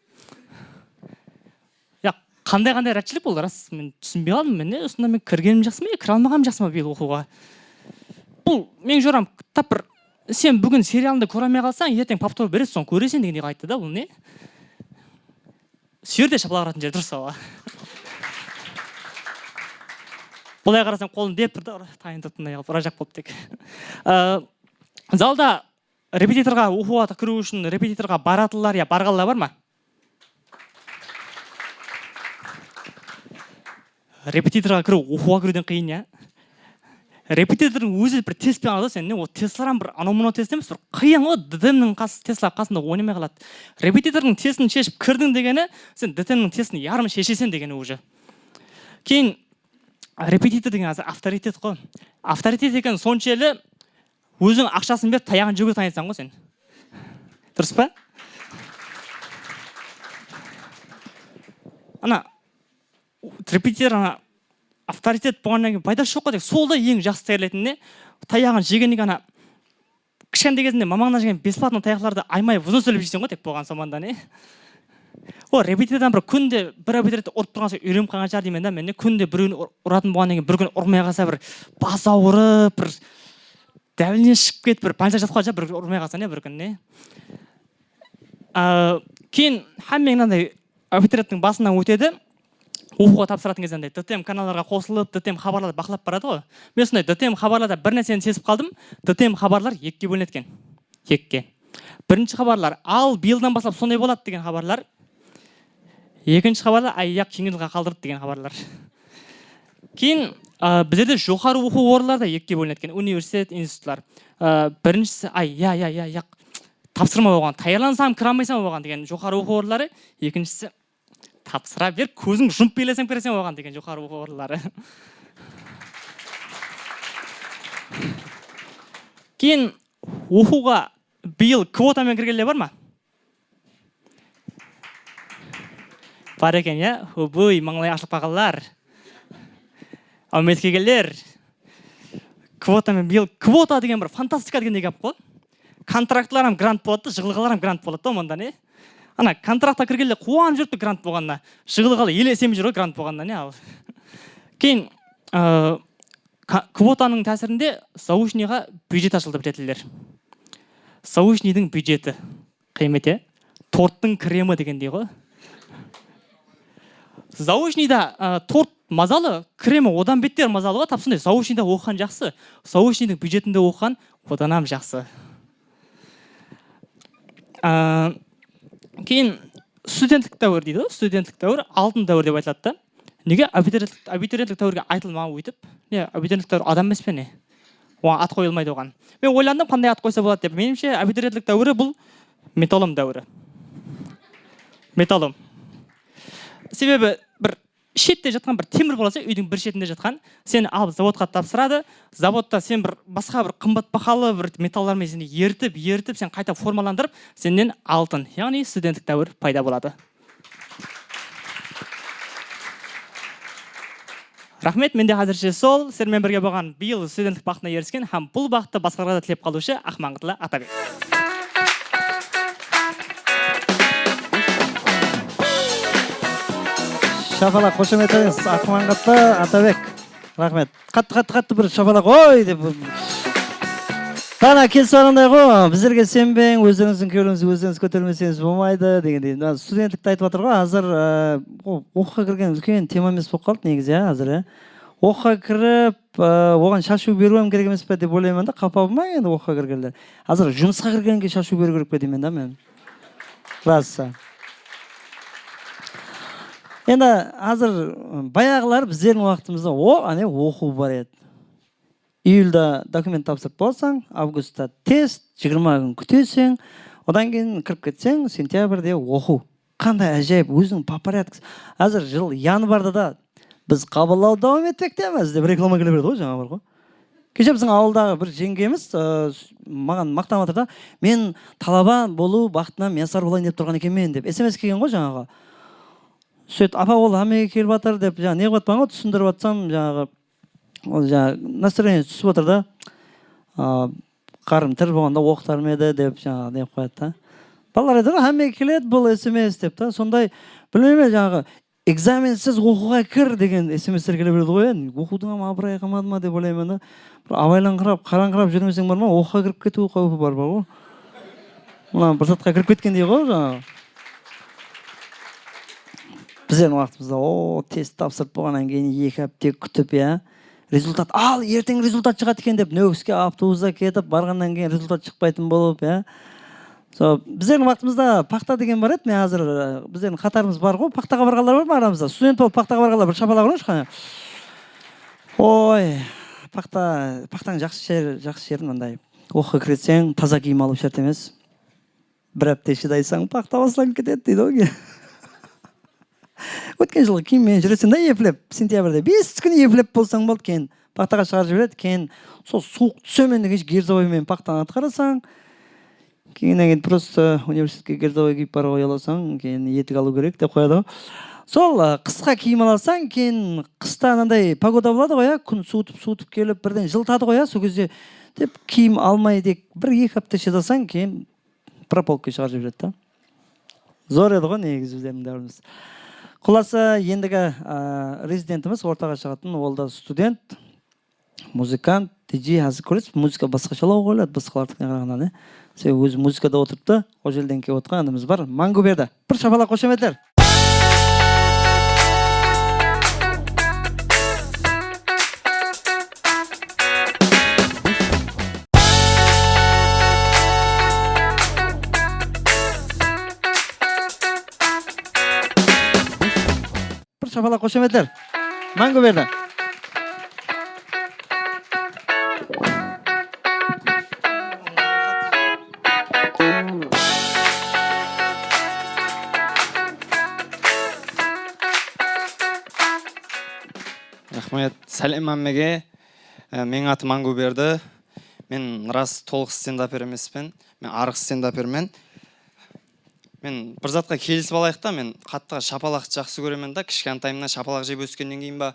да. Қандай радшылық болды рас? Мен түсінбей қалдым. Мен кіргенім жақсы ма, кіре алмағаным жақсы ма биыл оқуға? Бұл мен жорам тап бір сен бүгін сериалында көре алмай қалсаң, ертең повтор бересің, соны көресің дегендей айтты да. Бұл не? Сүйерде шапалақ ұратын жер дұрыс ала. Бұлай қарасам қолын деп тұрды, тайын тұртындай қалып, ұражақ болып тек. Залда репетиторға оқуға кіру үшін репетиторға баратылар, я барғалар бар ма? Репетиторға кіру оқуға кіруден қиын, я? Репетитордың өзі бір тест пен алады, сен не, о Тесларан бір анау-мынау тест емес, бір қиын ғой, ДТМ-нің Тесла қасында ойнамай қалады. Репетитордың тестін шешіп кірдің дегені, сен ДТМ-нің тестін ярым шешесен дегені уже. Кейін репетитор деген азыр авторитет қой. Авторитет екен соншелі өзің ақшасын беріп таяғын жеуге таңайсың ғой сен. Дұрыс па? Ана репетитор ана авторитет болғаннан кейін пайдасы жоқ қой деп, сол да ең жақсы таярлайтын не? Таяғын жегеннен кейін ана кішкентай кезінде мамаңнан жеген бесплатно таяқтарды аймай ұзын сөйлеп жейсің ғой деп болған соңында не? О, репетитордан бір күнде бір репетитор ұрып тұрған соң үйреніп қалған шығар деймін да мен. Күнде біреуін ұратын болғаннан кейін бір күн ұрмай қалса бір бас ауырып, бір дәлінен шығып кетіп, бір больницада жатып қалса бір ұрмай қалса не бір күн не? Кейін хаммен мынандай абитуриенттің басынан өтеді. Оқуға тапсыратын кезде андай ДТМ каналдарға қосылып, ДТМ хабарларды бақылап барады ғой. Мен сондай ДТМ хабарларда бір нәрсені сезіп қалдым. ДТМ хабарлар екіге бөлінеді екен. Екіге. Бірінші хабарлар ал биылдан бастап сондай болады деген хабарлар. Екінші хабарлар аяқ кеңін жылға қалдырды деген хабарлар. Кейін біздерде жоғары оқу орындарда екіге бөлінеді екен. Университет, институттар. Біріншісі тапсырма болған, таярлансам кіре алмайсам болған деген жоғары оқу орындары. Екіншісі тапсыра бер, көзің жұмып белесем кіресем болған деген жоғары оқу орындары. Кейін оқуға биыл квотамен кіргенлер бар ма? Бар екен, иә? Бұй, маңлай ашылып қалғандар. Ауметке келер. Квотамен биыл, квота деген бір фантастика деген деп қой. Контрактларым грант болады, жығылғаларым грант болады да мұнда не? Ана контрактқа кіргенде қуанып жүріпті грант болғанына. Жығылғалы елесем жүр грант болғанына не ал. Кейін квотаның тәсірінде заушниға бюджет ашылды білетілер. Заушнидің бюджеті қимете торттың кремі дегендей ғой. Заушнida торт мазалы, кремі одан беттер мазалы ғой. Тапсындай заушнида оқыған жақсы. Заушнидің бюджетінде оқыған оданам жақсы. Кейін студенттік дәуір дейді. Студенттік дәуір алтын дәуір деп айтылады да. Неге абитуриенттік дәуірге айтылмаған өйтіп? Не, абитуриенттік дәуір адам емес пе не? Оған ат қойылмайды оған. Мен ойландым, қандай ат қойса болады деп. Меніңше абитуриенттік дәуірі бұл металлом дәуірі. Металлом. Себебі бір шетте жатқан бір темір болса, үйдің бір шетінде жатқан, сені алып заводқа тапсырады. Заводта сен бір басқа бір қымбат бағалы бір металлдармен сені ертіп, сен қайта формаландырып, сенен алтын, яғни студенттік дәуір пайда болады. Рахмет, менде қазірше сол. Сіздермен бірге болған биыл студенттік бақытына еріскен һәм бұл бақытты басқаларға да тілеп қалушы Ақмаңғытлы Атабек. Шапалақ, қошемет етіңіз. Ақмаңғытлы Атабек. Рахмет. Қатты бір шапалақ ой деп. Тана келіп барғандай ғой, біздерге сенбең, өздеріңіздің көңіліңізді өздеріңіз көтермесеңіз болмайды дегендей. Студенттікті айтып жатыр ғой, қазір оқуға кірген үлкен тема емес болып қалды негізі, қазір. Оқуға кіріп, оған шашу беруім керек емес пе деп ойлаймын да, қапа болмай енді оқуға кіргенде. Қазір жұмысқа кіргенге шашу беру керек пе деймін да мен. Расы. Енді қазір баяғылар біздердің уақытымызда оқу бар еді. Июльда документ тапсырып болсаң, августта тест, 20 күн күтесің, одан кейін кіріп кетсең, сентябрьде оқу. Қандай әжайып, өзің по порядку. Қазір жыл январда да біз қабылдау давам етпектеміз деп реклама келе береді ғой, жаңа бар ғой. Кеше біздің ауылдағы бір жеңгеміз маған мақтанып жатыр да, мен талаба болу бақытынан месар болайын деп тұрған екенмін деп SMS келген ғой жаңаға. Сөйт, апа ол әмеге келіп жатыр деп, жаңа не қылып жатпаған ғой, түсіндіріп жатсам, жаңағы ол настроение түсіп отыр да, қарым тір болғанда оқытарым еді деп жаңағы не қояды да. Балалар еді ғой, әмеге келеді бұл SMS деп та, сондай білмейме жаңағы экзаменсіз оқуға кір деген SMS-тер келе береді ғой. Оқудың абырой қалмады ма деп ойлаймын да. Абайлаңқырап, қараңқырап жүрмесең бар ма, оқуға кіріп кету қаупі бар ғой. Мына бір затқа кіріп кеткендей ғой жаңағы. Біздердің уақытымызда тест тапсырып болғаннан кейін 2 апта күтіп, результат, ал ертең результат шығады екен деп нөкіске автобуста кетіп барғаннан кейін результат шықпайтын болып, біздердің уақытымызда пақта деген бар еді. Мен қазір біздердің қатарымыз бар ғой, пақтаға барғандар бар ма арамызда? Студент болып пақтаға барғандар бір шапалақ ұрыңызшы қане. Ой, пақтаң жақсы жері мынандай. Оқуға кірсең, таза киім алу шарт емес. Бір апта шыдайсаң, пақта басылып кетеді дейді ғой. өткен жылғы киіммен жүресің да еплеп, сентябрьде 5 күн еплеп болсаң болды, кейін пақтаға шығарып жібереді, кейін сол суық түсемен дегенше герзовоймен пақтаны атқарасаң, кейін просто университетке герзовой киіп баруға ұяласаң, кейін етік алу керек деп қояды ғой. Сол қысқа киім аласаң, кейін қыста анандай погода болады ғой, күн суытып келіп, бірден жылытады ғой, сол кезде деп киім алмай тек 1-2 апта шыдасаң, кейін прополкке шығарып жібереді да. Зор еді ғой негізі өздерінің дәуіріміз. Құласа ендігі резидентіміз ортаға шығатын, ол да студент, музыкант, диджей. Азыр көресіз, музыка басқашалау қойлады басқалардікіне қарағаннан. Себебі өзі музыкада отырыпты, ол жерден келіп отырған адамымыз бар. Мангуберді. Бір шапалақ қошеметтер. Бір шапалақ қошеметтер. Мангуберді. Рахмет. Сәлем әммеге. Мен аты Мангуберді. Мен рас толық стендапер емеспін. Мен арық стендапермен. Мен бір затқа келісіп алайық та, мен қаттыға шапалақты жақсы көремін да, кішкентайымнан шапалақ жеп өскеннен кейін ба,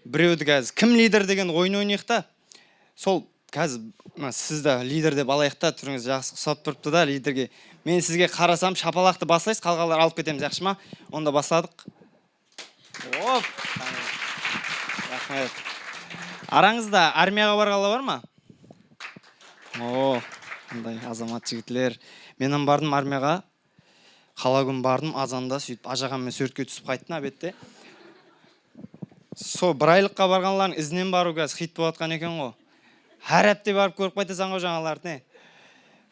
біреуді қазір кім лидер деген ойын ойнайық та, сол қазір сізді лидер деп алайық та, түріңіз жақсы ұқсап тұрыпты да лидерге. Мен сізге қарасам шапалақты басылайсыз, қалғалар алып кетеміз, жақсы ма? Онда басладық. Оп! Рахмет. Араңызда армияға барғалы бар ма? О, қандай азамат жігітлер. Менің бардым армияға, қала күн бардым, азанда сөйтіп ажағанмен сөртке түсіп қайттым әбетте. Со бір айлыққа барғанлардың ізінен бару қазір хит болып жатқан екен ғой. Әр әпте барып көріп қайтасың ғой жаңаларды.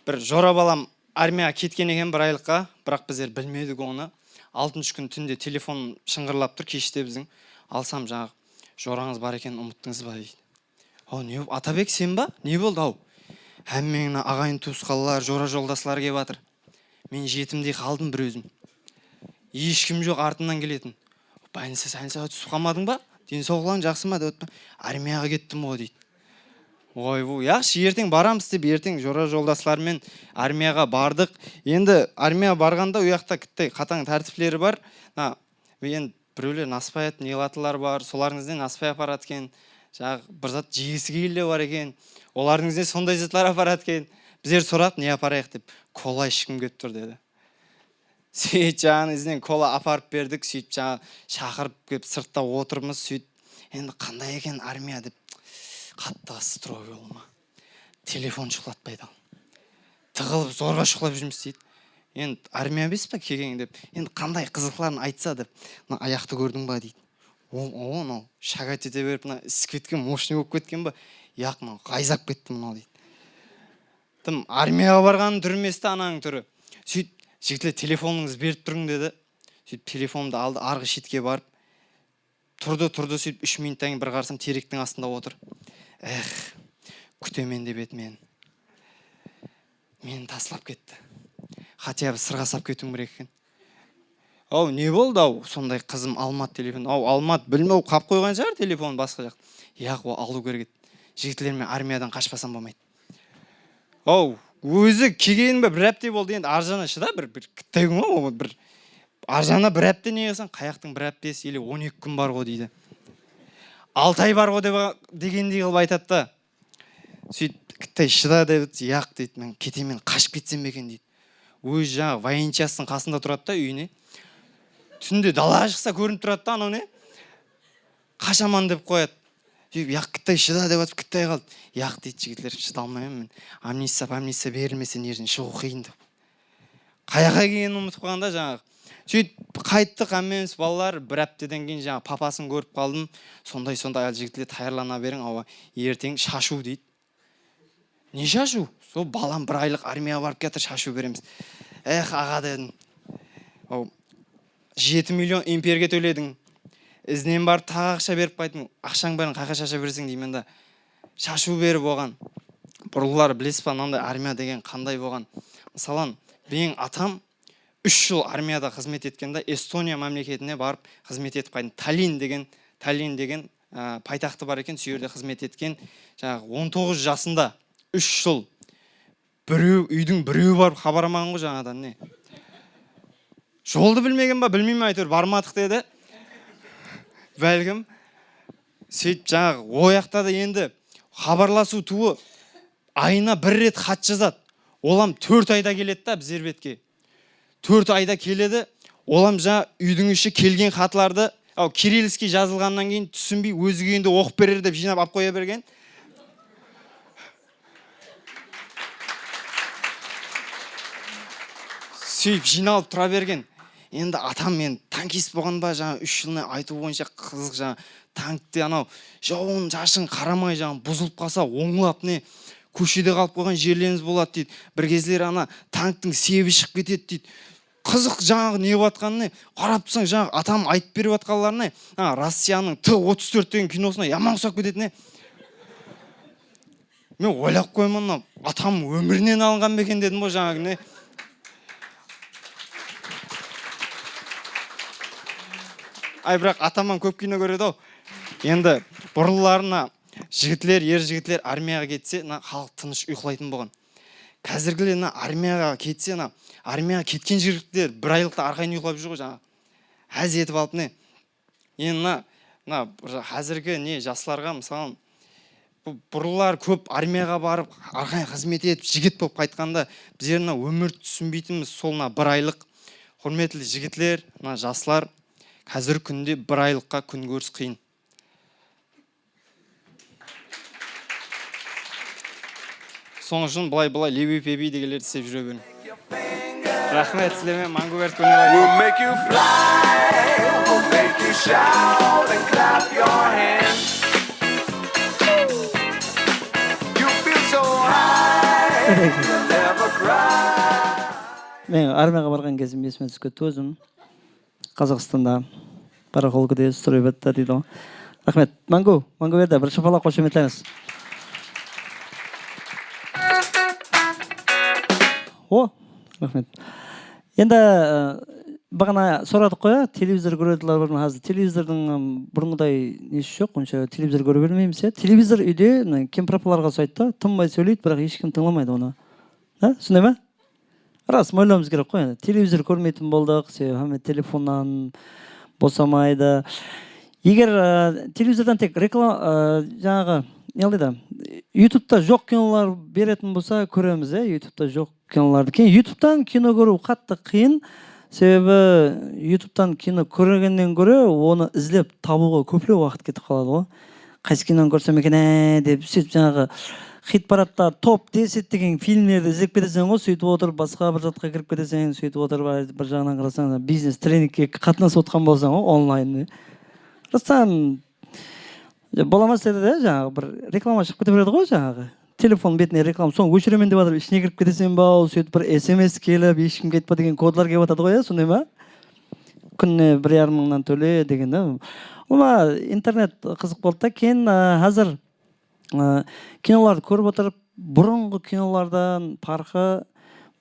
Бір жора балам армияға кеткен екен бір айлыққа, бірақ біздер білмедік оны. 6-шы күн түнде телефон шыңғырлап тұр, кеште біздің. Алсам жаңағы жораңыз бар екен, ұмыттыңыз ба дейді. О, не болды? Атабек сен ба? Не болды ау? Әммеңін ағайын туысқалар, жора жолдаслар кеп жатыр. Мен жетімдей қалдым бір өзім. Ешкім жоқ артымнан келетін. Байынса сән сәуат түсіп қалмадың ба? Денсаулығың жақсы ма деп өтті. Армияға кеттім ғой дейді. Ой, бұл яқшы, ертең барамыз деп, ертең жора жолдаслармен армияға бардық. Енді армияға барғанда ұяқта кіттай қатаң тәртіплері бар. Енді біреулер наспай атын елатылар бар, соларыңызден наспай апарат екен. Бір зат жегісі келі бар екен. Оларыңызден сондай заттар апарат екен. Біздер сұрап, не апарайық деп, кола ішкім кеп тұр деді. Сөйт жаңын ізінен кола апарып бердік, сөйт жаңы шақырып кеп сыртта отырмыз, сөйт. Енді қандай екен армия деп, қатты строй олма. Телефон шұқлатпайды ал. Тығылып зорға шұқлап жүрміз дейді. Енді армия бес па кеген деп, енді қандай қызықларын айтса деп, аяқты көрдің ба дейді. О, шагат ете беріп, ісіп кеткен, мощный болып кеткен ба? Яқ, ғайзап кетті мұнау дейді. Тым армияға барғанын түрместі ананың түрі. Сөйт, жігітлер телефоныңыз беріп тұрың деді. Сөйт, телефонымды алды, арғы шетке барып, тұрды, сөйт, 3 минуттан бір қарсам теректің астында отыр. Күтемен деп еді мен. Мені таслап кетті. Хотя сырға сап кетуім керек екен. Ау, не болды ау? Сондай қызым алмат телефон. Ау, алмат, білмеу, қап қойған шығар телефон басқа жақ. Яқ, о, алу керек еді. Жігітлермен армиядан қашпасам болмайды. Ау, өзі кегенің бе бір әпте болды енді аржана шыда бір кіттайың ғой, бір аржана бір әпте не қылсаң, қаяқтың бір әптесі еле 12 күн бар ғой дейді. 6 ай бар ғой дегендей қылып айтады да. Сөйт, кіттай шыда дейді, яқ дейді, мен кетемен қашып кетсем бекен дейді. Өз жаңағы военчастың қасында тұрады да үйіне. Түнде далаға шықса көрініп тұрады да анау не? Қашаман деп қояды. Яқ кіттай шыда деп атып кіттай қалды. Яқ дейді жігітлер, шыдалмаймын мен. Амнистия берілмесе нерден шығу қиын деп. Қаяқа келгенін ұмытып қалғанда жаңағы. Сөйтіп қайттық әммеміз балалар, бір аптадан кейін жаңағы папасын көріп қалдым. Сондай жігітлер таярлана берің, ауа ертең шашу дейді. Не шашу? Сол балам бір айлық армияға барып кетір, шашу береміз. Аға дедім. 7 миллион имперге төледің. Ізінен барып тағы ақша беріп қайтым. Ақшаң бәрін қайқа шаша берсең деймін да. Шашу беріп оған. Бұрылар білесіз ба, мынандай армия деген қандай болған. Мысалан, менің атам 3 жыл армияда қызмет еткенде Эстония мемлекетіне барып қызмет етіп қайтын. Таллин деген пайтақты бар екен, сол жерде қызмет еткен. Жаңағы 19 жасында 3 жыл үйдің біреуі барып хабарламаған ғой жаңадан не. Жолды білмеген ба, білмеймін, әйтеуір бармадық деді. Бәлкім сөйтіп жаңағы ояқтады. Енді хабарласу туы айына 1 рет хат жазады. Олам 4 айда келеді да біздер бетке. 4 айда келеді. Олам жаңа үйдің іші келген хатларды кириллский жазылғаннан кейін түсінбей өзі күйінде оқып берер деп жинап алып қоя берген. Сөйтіп жиналып тұра берген. Енді атам мен танкист болған ба, жаңа 3 жылына айту бойынша қызық, жаңа танкте анау жауын жашын қарамай жаңа бұзылып қалса оңлап не көшеде қалып қойған жерлеріңіз болады дейді. Bir кездері ана танктың себі шығып кетеді дейді. Қызық жаңағы не батқаны не қарап тұрсаң, жаңағы атам айтып беріп атқанларына Россияның Т-34 деген киносына яман ұқсап кетеді не. Мен ойлап қоймын, атам өмірінен алынған ба екен дедім ғой жаңағы не. Бірақ атаман көп кино көреді ау. Енді бұрыларына жігітлер, ер жігітлер армияға кетсе, халық тыныш ұйқылайтын болған. Қазіргілер армияға кетсе, армияға кеткен жігіттер 1 айлықта арқайын ұйқылап жүр ғой жаңа. Әз етіп алып не. Енді қазіргі не жасларға мысалы бұрылар көп армияға барып арқайын қызмет етіп жігіт болып қайтқанда біздер өмір түсінбейтініміз сол 1 айлық. Құрметті жігітлер, жаслар, қазір күнде 1 айлыққа күн көріс қиын. Соң үшін бұлай леби-пеби дегелерді істеп жүре берін. Рахмет сілеме, Мангуверт көңіл. We'll make you fly, we'll make you shout and clap your hands. You feel so high, you'll never cry. Мен армияға барған кезім есіме түсіп кетті өзім. Қазақстанда қарақол күде строй бітті дейді. Рахмет. Мангуверді бір шапалақ қошеметлеңіз. Рахмет. Енді бағана сұрадық қой, телевизор көретілер бар ма? Қазір телевизордың бұрынғыдай несі жоқ, онша телевизор көре бермейміз. Телевизор үйде кемпір-апаларға ұқсайды да, тынбай сөйлейді, бірақ ешкім тыңламайды оны. Сондай ма? Рас, ойлауымыз керек қой. Телевизор көрмейтін болдық, себебі телефоннан босамайды. Егер телевизордан тек реклама жаңағы не алды YouTube'да жоқ кинолар беретін болса көреміз, YouTube'да жоқ киноларды. Кейін YouTube'дан кино көру қатты қиын, себебі YouTube'дан кино көргеннен көре оны іздеп табуға көптеу уақыт кетіп қалады ғой. Қайсы киноны көрсем екен деп сөйтіп жаңағы хит парадта топ 10 деген фильмдерді іздеп кетесің ғой, сөйтіп отырып басқа бір затқа кіріп кетесің, сөйтіп отырып бір жағынан қарасаң бизнес тренингке қатынасып отқан болсаң ғой онлайн. Растан боламас деді жаңағы бір реклама шығып кете береді ғой жаңағы. Телефон бетіне реклама, соң өшіремен деп жатыр, ішіне кіріп кетесен ба, сөйтіп бір SMS келіп, ешкім кетпе деген кодлар келіп жатады ғой, сондай ма? Күніне 1,5 мыңнан төле деген да. Ома интернет қызық болды да, кейін қазір киноларды көріп отырып, бұрынғы кинолардан парқы,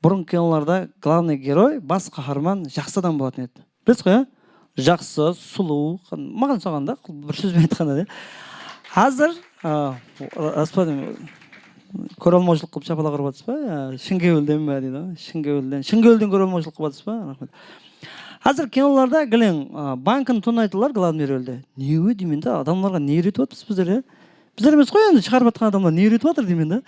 бұрынғы киноларда главный герой, бас қаһарман жақсы адам болатын еді. Білесіз ғой, жақсы, сұлу, маған соған да, бір сөзбен айтқанда. Қазір, көралмаушылық қылып шапалақ ұрып жатсыз ба? Шынгеуілден бе дейді. Шынгеуілден көралмаушылық қылып жатсыз ба? Рахмет. Қазір киноларда гілең банкын тонайтылар главный рөлде. Неге деймін да, адамларға не үйретіп жатырсыз біздер? Біздер емес қой енді шығарып жатқан адамдар не үйретіп жатыр деймін да.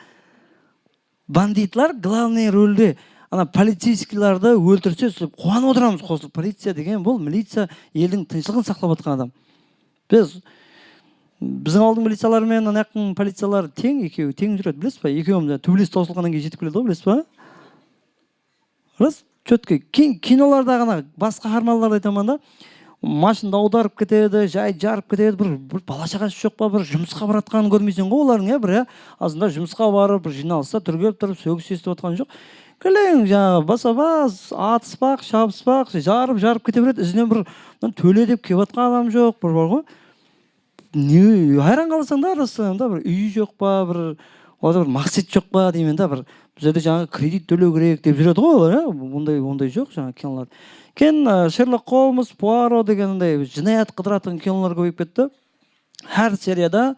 Бандитлар главный рөлде. Ана полицейскиларды өлтірсе, қуанып отырамыз қосылып. Полиция деген бұл милиция елдің тыныштығын сақтап жатқан адам. Біздің ауылдың милициялары мен анаяқтың полициялары тең, екеуі тең жүреді, білесіз ба? Екеуі төбелес таусылғаннан кейін жетіп келеді ғой, білесіз ба? Рас, чөтке. Киноларда ғана басқа қаһармандарды айтамын да, машинада аударып кетеді, жай жарып кетеді, бір бала шағасы жоқ па, бір жұмысқа баратқанын көрмейсің ғой олардың, бір азында жұмысқа барып, бір жиналыста түргеп тұрып, сөгіс естіп отқан жоқ. Кілең жаңағы баса-бас, атыспақ, шабыспақ, жарып кете береді, ізінен бір төле деп келіп жатқан адам жоқ, бір бар ғой. Хайран қаласаң да, арасында бір үй жоқ па, бір оларда бір мақсат жоқ па деймін да, бір бұл жерде жаңағы кредит төлеу керек деп жүреді ғой олар, ондай жоқ жаңағы кинолар. Шерлок Холмс, Пуаро деген андай жинаят қыдыратын кинолар көбейіп кетті. Әр серияда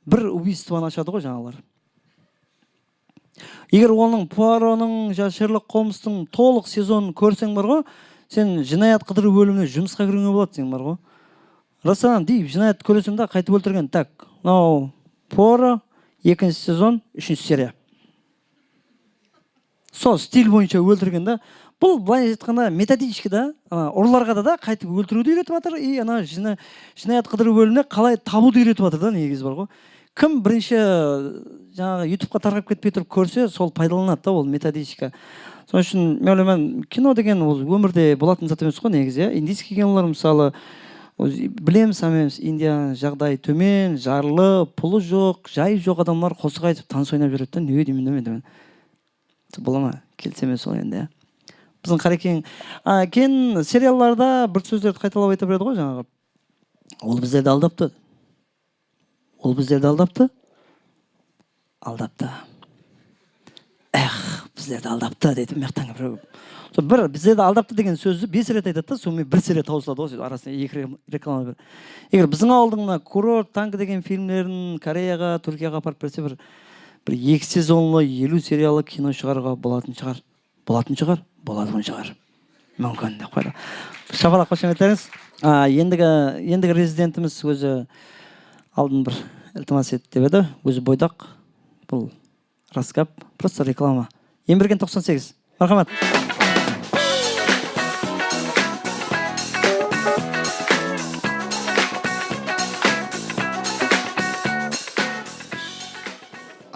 бір убийствоны ашады ғой жаңағылар. Егер оның Пуароның, Шерлок Холмстың толық сезонын көрсең бар ғой, сен жинаят қыдыру бөліміне жұмысқа кіруіңе болады сен бар ғой. Расынан дейіп жинаят көресің да, қайтып өлтірген. Так, мынау Пуаро 2 сезон 3 серия. Сол стиль бойынша өлтірген да. Бұл былай айтқанда методички да, ұрыларға да қайтып өлтіруді үйретіп жатыр, и ана жинаят қыдыру бөліміне қалай табуды үйретіп жатыр да, негіз бар ғой. Кім бірінші жаңағы ютубқа тарқап кетпей тұрып көрсе, сол пайдаланады да, ол методичка. Соның үшін мен ойлаймын, кино деген ол өмірде болатын зат емес қой негізі. Индийский кинолар мысалы, білеміз, Индия жағдай төмен, жарлы, пұлы жоқ, жай жоқ адамдар қосық айтып таныс ойнап жүреді. Не деймін. Бола ма? Келсеме сол енді. Біздің Қарекең, кен сериалларда бір сөздерді қайталап айта береді ғой жаңағы. Ол біздерді алдапты. Ол біздерді алдапты. Алдапты. Біздерді алдапты дейді мақтан біреу. Бір біздерді алдапты деген сөзді 5 рет айтады да, сонымен 1 серия таусылады ғой, арасында 2 реклама бер. Егер біздің ауылдың курорт танк деген фильмдерін Кореяға, Түркияға апарып берсе, бір 2 сезонлы 50 сериялы кино шығаруға болатын шығар. Мүмкін деп қойды. Шапалақ қошеметтеріңіз. Ендігі резидентіміз өзі алдын бір ілтимас етті деп еді. Өзі бойдақ. Бұл раскап, просто реклама. Емберген 98. Мархамат.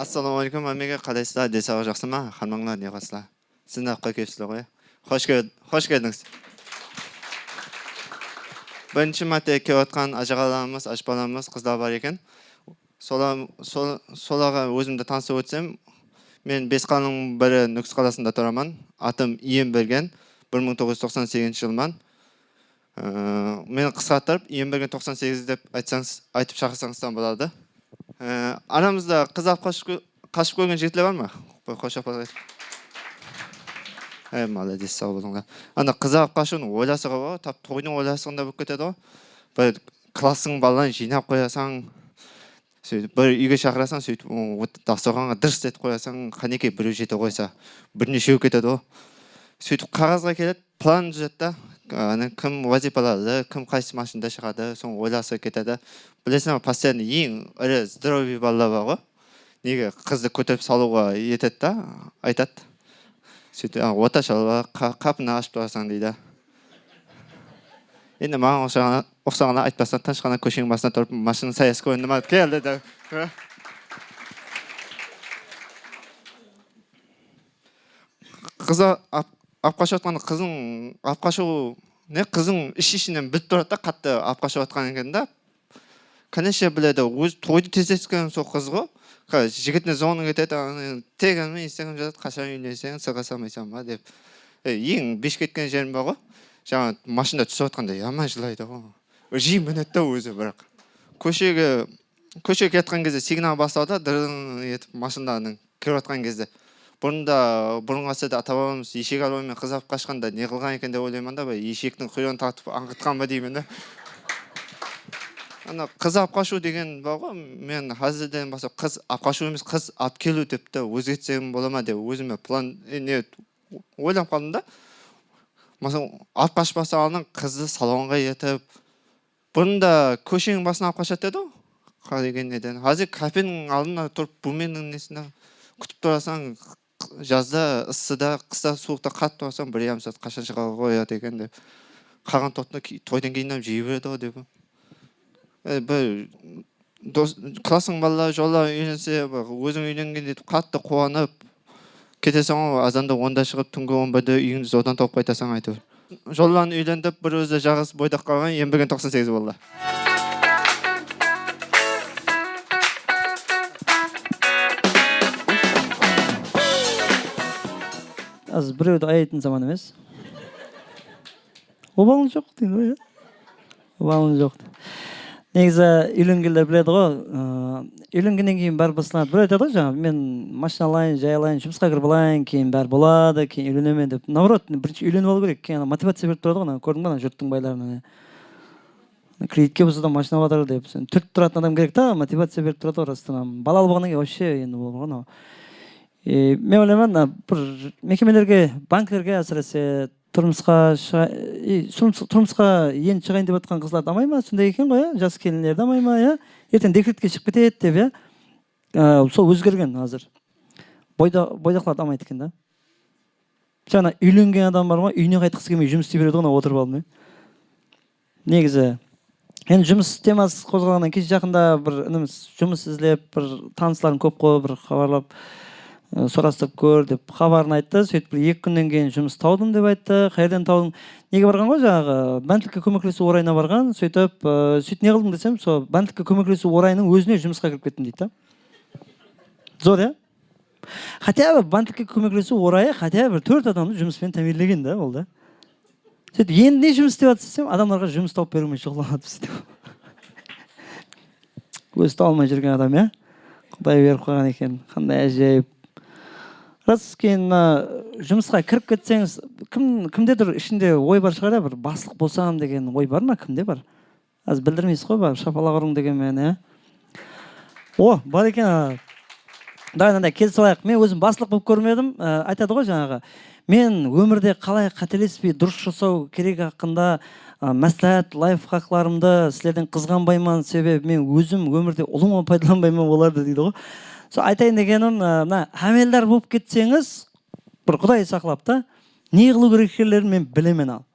Ассалаумағалейкум, әмеге қалайсыздар, денсаулық жақсы ма? Қалмаңдар, не қасылар? Сіздің аққа келіпсіздер ғой. Қош келдіңіз. Бірінші мәрте келіп отқан ажағаларымыз, ажбаларымыз, қыздар бар екен. Соларға өзімді танысып өтсем, мен Бесқаланың бірі Нүкіс қаласында тұрамын. Атым Иемберген, 1998 жылман. Мені қысқартырып, Иемберген 98 деп айтып шақырсаңыздан болады. Арамызда қыз алып қашып көрген жігітлер бар ма? Қош апа. Молодец, сау болыңдар. Ана қыз алып қашуын ойласыға ғой, тап тойдың ойласығында болып кетеді ғой. Бір классың балаларын жинап қоясаң, бір үйге шақырасаң, сөйтіп дастарханға дұрыс етіп қоясаң, қанекей біреу жете қойса, бірнешеу кетеді ғой. Сөйтіп қағазға келеді, план түзеді да. Кім вазипалады, кім қайсы машинада шығады, соң ойласы кетеді. Білесің, постоянно ең ірі здоровый балалар бар ғой. Неге қызды көтеріп салуға етеді да, айтады. Сөйтіп, ота шалба, қапыны ашып тұрасың дейді. Енді маған оқсағана айтпастан, тыншқана көшенің басына тұрып, машина саясы көрінді ма, келді да. Қызы апқашы отқаны қызың ішінен біліп тұрады да, қатты апқашы отқан екен да. Конечно, біледі, өз тойды тездескен сол қыз ғой. Жігітіне зоны кетеді, тегінмен істеген жатады, қашан үйленсең, сырға салмайсың ба деп. Ең беш кеткен жерім бар ғой. Жаңа машинада түсіп отқанда яман жылайды ғой. Жиі мінеді да өзі бірақ. Көшеге кеткен кезде сигнал басталды, дырын етіп машинаның кіріп отқан кезде. Бұрын ғасырда ата-бабамыз ешек алуымен қыз алып қашқанда не қылған екен деп ойлаймын да, ешектің құйрығын тартып аңғытқан ба деймін да. Ана қыз алып қашу деген бар ғой, мен қазірден бастап қыз алып қашу емес, қыз алып келу депті, өзгертсем бола ма деп өзіме план ойлап қалдым да. Мысалы, алып қашпаса алдын қызды салонға етіп, бұрында көшенің басына алып қашады еді ғой. Қалеген неден. Қазір кафенің алдына тұрып, буменнің несінде күтіп тұрасаң, жазда, ысыда, қыста, суықта қатты тұрасаң, 1,5 сағат қашан шыға қояды екен деп. Қалған тойдан кейін жей береді ғой деп. Классың балалар жолда үйленсе, өзің үйленгенде қатты қуанып, кетесің ғой, азанда 10-да шығып, түнгі 11-де үйіңді одан тауып қайтасың айтып. Жолдан үйлендіп, бір өзі жағыз бойдақ қалған, Емберген 98 болды. Аз біреуді аяйтын заман емес. Обалың жоқ дейді ғой, обалың жоқ. негізі үйленгендер біледі ғой, үйленгеннен кейін бәрі басылады. Бір айтады ғой жаңағы, мен машина алайын, жай алайын, жұмысқа кіріп алайын, кейін бәрі болады, кейін үйленемін деп. Наоборот, бірінші үйленіп алу керек. Кейін мотивация беріп тұрады ғой, көрдің бе жұрттың байларына. Кредитке болса да машина алады деп. Сен түртіп тұратын адам керек та, мотивация беріп тұрады ғой растынан. Балалы болғаннан кейін вообще енді ол ғой. Мен ойлаймын, бір мекемелерге, банктерге әсіресе тұрмысқа енді шығайын деп жатқан қыздар дамай ма? Сондай екен ғой, жас келінлер дамай ма? Ертең декретке шығып кетеді деп, сол өзгерген қазір. Бойдақлар дамайды екен да. Жаңа үйленген адам бар ма? Үйіне қайтқысы келмей жұмыс істей береді ғой, отырып алып. Негізі енді жұмыс темасы қозғалғаннан кейін жақында бір ініміз жұмыс іздеп, бір таныстарым көп қой, бір хабарлап сұрастырып көр деп хабарын айтты. Сөйтіп 2 күннен кейін жұмыс таудым деп айтты. Қайерден таудың? Неге барған ғой, жаңағы бәнділікке көмектесу орайына барған. Сөйтіп не қылдым десем, сол бәнділікке көмектесу орайының өзіне жұмысқа кіріп кеттім дейді. Зор, Хотя бы бәнділікке көмектесу орайы хотя бы 4 адамды жұмыспен тәмінлеген да, ол да. Сөйтіп енді не жұмыс істеп жатыр десем, адамдарға жұмыс тауып берумен шұғылданады сөйтіп. Өзі таба алмай жүрген адам, Құдай беріп қойған екен. Қандай әжайып. Рас, кейін жұмысқа кіріп кетсеңіз, кімдедір ішінде ой бар шығар, бір бастық болсам деген ой бар ма? Кімде бар? Аз білдірмейсіз ғой, бар шапалақ ұрың деген мен, бар екен. Дайында келіс алайық. Мен өзім бастық болып көрмедім. Айтады ғой жаңағы. Мен өмірде қалай қателеспей дұрыс жасау керек хақында мәслихат, лайфхакларымды сіздерден қызғанбаймын, себебі мен өзім өмірде ұлыма пайдаланбаймын оларды дейді ғой. Сол айтайын дегенім, әмелдар болып кетсеңіз, бір Құдай сақлап та, не қылу керек екендерін мен білемін ал.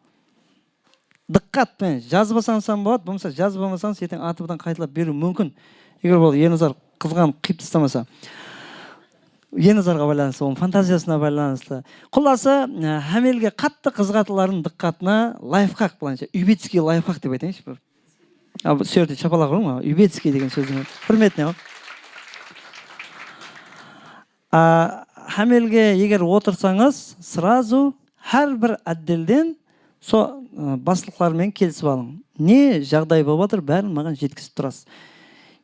Диққатпен жазбасаңсан болады, болмаса жазбамасаңыз ертең атыбыдан қайталап беру мүмкін. Егер ол Ерназар қызғанып қиып тастамаса. Ерназарға байланысты, оның фантазиясына байланысты. Құласы, әмелге қатты қызғатылардың диққатына лайфхак былайынша, үйбетский лайфхак деп айтайыншы бір. Сөйерде шапалақ ұрың ма? Үйбетский деген сөздің құрметіне. Әмелге егер отырсаңыз, сразу әрбір отделден басшылықлармен келісіп алың. Не жағдай болып жатыр, бәрін маған жеткізіп тұрасыз.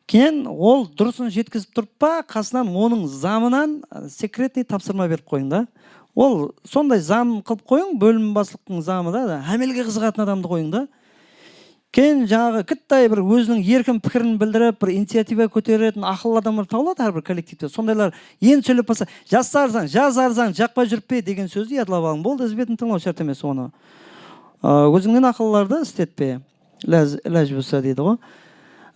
Кейін ол дұрысын жеткізіп тұрып па, қасынан оның замынан секретный тапсырма беріп қойың да. Ол сондай зам қылып қойың, бөлім басшылықтың замы да, әмелге қызығатын адамды қойың да. Кейін жаңағы кіттай бір өзінің еркін пікірін білдіріп, бір инициатива көтеретін ақылды адамдар табылады әрбір коллективте. Сондайлар ең сөйлеп баса, жаз арзан, жақпай жүрпе деген сөзді ядлап алың. Болды, ізбетін тыңлау шарт емес оны. Өзіңнен ақылларды істетпе. Ләж болса дейді ғой.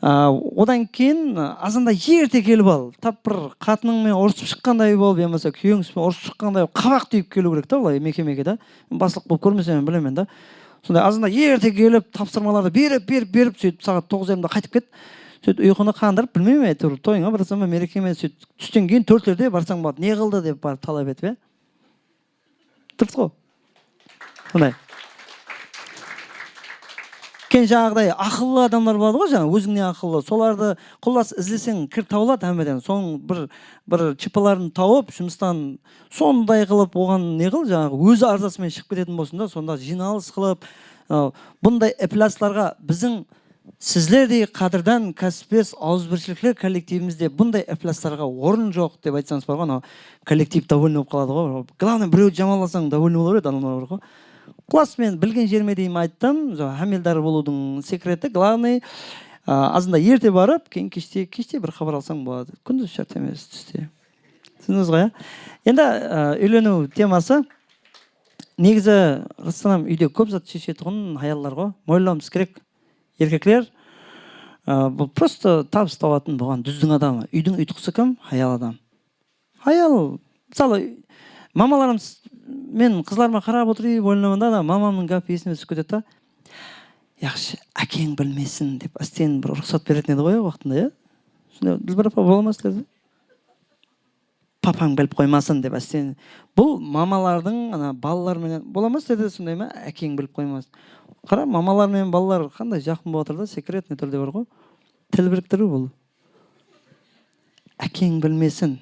Одан кейін азанда ерте келіп ал. Тап бір қатыныңмен ұрысып шыққандай болып, емесе күйеуіңізбен ұрысып шыққандай болып, қабақ түйіп келу керек та, олай мекемеге да. Басылық болып көрмесем білемін да. Сондай азында ерте келіп, тапсырмаларды беріп, сөйтіп сағат 9:30-да қайтып кет. Сөйтіп ұйқыны қандырып, білмеймін, әйтеуір тойыңа барсам, мерекеме сөйтіп түстен кейін 4:00-де барсаң болады. Не қылды деп барып талап етіп, дұрыс қой. Сондай. Кейін жаңағыдай ақыллы адамдар болады ғой, жаңа өзіңне ақыллы. Соларды құлас іздесең кір табылады әмеден. Соның бір чипаларын тауып, жұмыстан сондай қылып, оған не қыл, жаңағы өзі арзасымен шығып кететін болсын да, сонда жиналыс қылып, бұндай эпиляцияларға біздің сіздердей қадірдан кәсіпкер ауызбіршілікті коллективімізде бұндай эпиляцияларға орын жоқ деп айтсаңыз бар ғой, коллектив довольны болып қалады ғой. Главное, біреуді жамаласаң довольны болар еді, адамдар бар ғой. Класс, мен білген жеріме дейін айттым, әмелдар болудың секреті, главный, азында ерте барып, кейін кеште бір хабар алсаң болады. Күндіз шарт емес, түсте. Түсіндіңіз ғой, Енді үйлену темасы, негізі Рыстанам үйде көп зат шешетұғын аяллар ғой, мойлауымыз керек. Еркеклер, бұл просто табыс табатын болған дүздің адамы. Үйдің ұйтқысы кім? Аял адам. Аял, мысалы, мамаларымыз, мен қызларыма қарап отырып ойланамында да, мамамның гапы есіме түсіп кетеді да. Яқшы, әкең білмесін деп, астен бір рұқсат беретін еді ғой уақытында, Сонда Ділбар апа боламас деді. Папаң біліп қоймасын деп, астен. Бұл мамалардың балалармен боламас деді, сондай ма? Әкең біліп қоймас. Қара, мамалар мен балалар қандай жақын болып жатыр да, секретный түрде бар ғой. Тіл біріктіру бұл. Әкең білмесін.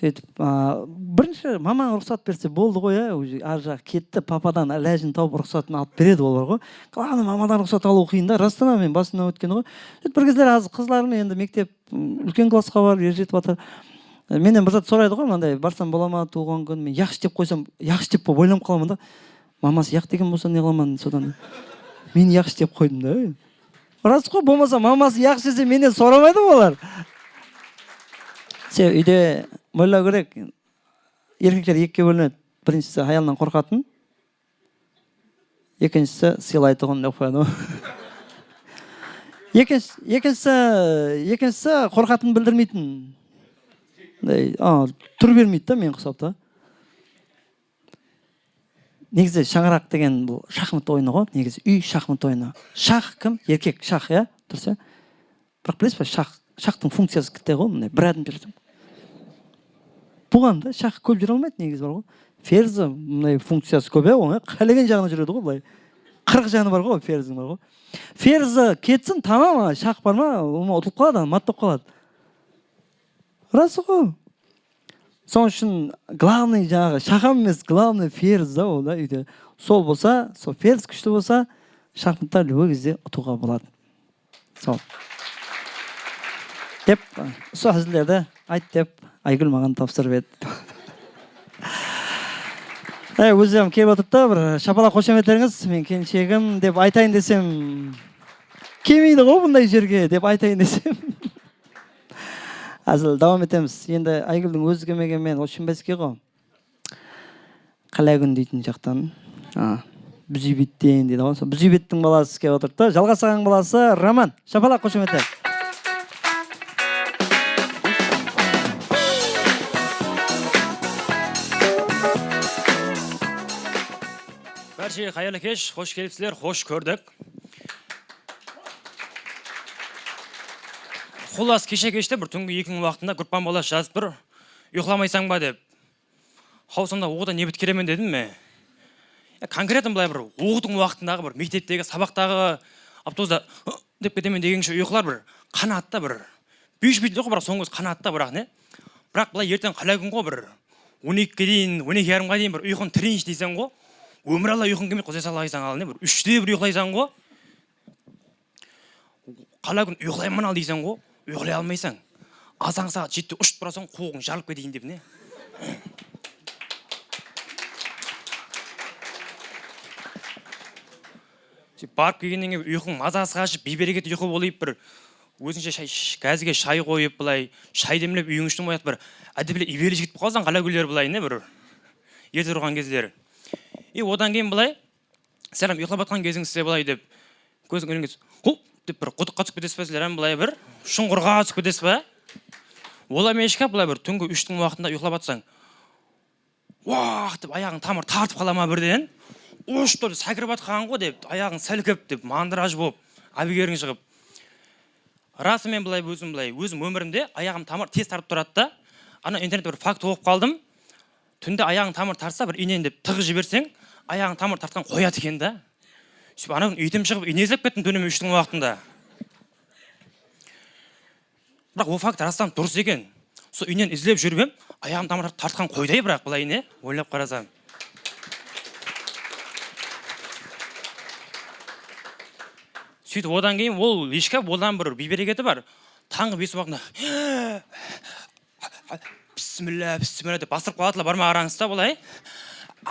сөйтіп бірінші мамаң рұқсат берсе болды ғой, уже ар жақ кетті, пападан ләжін тауып рұқсатын алып береді олар ғой. Главное, мамадан рұқсат алу қиын да, расында мен басымнан өткен ғой. Сөйтіп бір кездер аз қыздарым енді мектеп үлкен классқа барып жетіп жатыр. Менен бір зат сұрайды ғой, мынандай барсам бола ма туған күн, мен яқшы деп қойсам, яқшы деп болып ойланып қаламын да. Мамасы яқ деген болса не қыламын содан. Мен яқшы деп қойдым да. Рас қой, болмаса мамасы яқшы десе менен сұрамайды олар. Сен үйде ойлау керек. Еркектер екіге бөлінеді. Біріншісі аялынан қорқатын, екіншісі сыйлайтұғын деп қояды. Екіншісі қорқатын білдірмейтін. Түр бермейді да, мен құсап та. Негізі шаңырақ деген бұл шахмат ойыны ғой. Негізі үй шахмат ойыны. Шах кім? Еркек шах, иә? Дұрыс, иә? Бірақ білесіз бе, шахтың функциясы кітте ғой, мындай бір әдім жүрсің. Бұған да шах көп жүре алмайды негізі бар ғой. Ферзі мындай функциясы көп, иә? Оңай қалеген жағына жүреді ғой, былай. 40 жағы бар ғой, ферзің бар ғой. Ферзі кетсін, тамам, шах бар ма, ұтылып қалады, маттап қалады. Расы ғой. Соң үшін главный жаңағы шахам емес, главный ферз да ол да үйде. Сол болса, сол ферз күшті болса, шахматта любой кезде ұтуға болады. Сол. Деп, сол әзілдерді айт деп, Айгүл маған тапсырып еді. Өзім келіп отырып та, бір шапалақ қошеметтеріңіз, мен келіншегім деп айтайын десем, келмейді ғой бұндай жерге деп айтайын десем. Әзіл давам етеміз. Енді Айгүлдің өзі келмеген мен Ошимбайский ғой. Қалайгүн дейтін жақтан. Бүзибеттен дейді ғой. Бүзибеттің баласы келіп отырды да. Жалғасаған баласы Роман. Шапалақ қошеметтер. Бәрші қайырлы кеш, қош келіпсіздер, қош көрдік. Құлас кеше-кеште бір түнгі 2 уақытында Гүрпан баласы жазып бір, ұйықламайсаң ба деп. Хаусымда оғыда не біткеремен дедім ме? Конкретно былай бір оғыдың уақытындағы бір мектептегі сабақтағы автобуста деп кетемен дегенше ұйықлар бір қанатта бір. Бүйш-бүйт ұйқы бірақ соңғыз қанатта бірақ не? Бірақ былай ертең қалай күн ғой бір 12-ге дейін, 12:30-ға дейін бір ұйқын тірейінші дейсің ғой. Өмір алла ұйқын келмей қозай салайсаң ал не? Бір 3-те бір ұйықлайсаң ғой. Қалай күн ұйықлаймын ал дейсің ғой. Ұйықлай алмайсың. Азаң сағат 7-те ұшып тұрасың, қуығың жарылып кетейін деп не? Барып келгеннен кейін ұйқың мазасы қашып, бейберекет ұйқы болып бір өзінше газге шай қойып, былай шай демлеп үйің ішін оят бір әдепле ибелі жігіт қалсаң қала гүлдер былай не бір ерте тұрған кездері. Одан кейін былай сәлем ұйқлап жатқан кезіңізде былай деп көзің өлеңгіз деп бір құдыққа түсіп кетесіз бе сіздер былай бір шұңғырға түсіп кетесіз бе? Ола мешкап былай бір түнгі 3-тің уақытында ұйқлап жатсаң уақ деп аяғың тамыр тартып қала ма бірден? Ош деп сәкіріп жатқан ғой деп аяғың сәлкіп деп мандыраж болып әбігерің шығып. Расымен былай өзім өмірімде аяғым тамыр тез тартып тұрады да. Ана интернетте бір факт оқып қалдым. Түнде аяғың тамыр тартса бір инен деп тығып жіберсең, аяғың тамыр тартқан қояды екен да. Сөйтіп ана күн үйтім шығып ине іздеп кеттім түніме 3-тің уақытында. Бірақ ол факт растан дұрыс екен. Сол инен іздеп жүріп ем, аяғым тамыр тартқан қойдай бірақ былай не? Ойлап қарасам. Сөйтіп одан кейін ол ешкап одан бір бейберекеті бар. Таңғы 5 уақытында бісміллә, бісміллә деп бастырып қалатылар бар ма араңызда болай?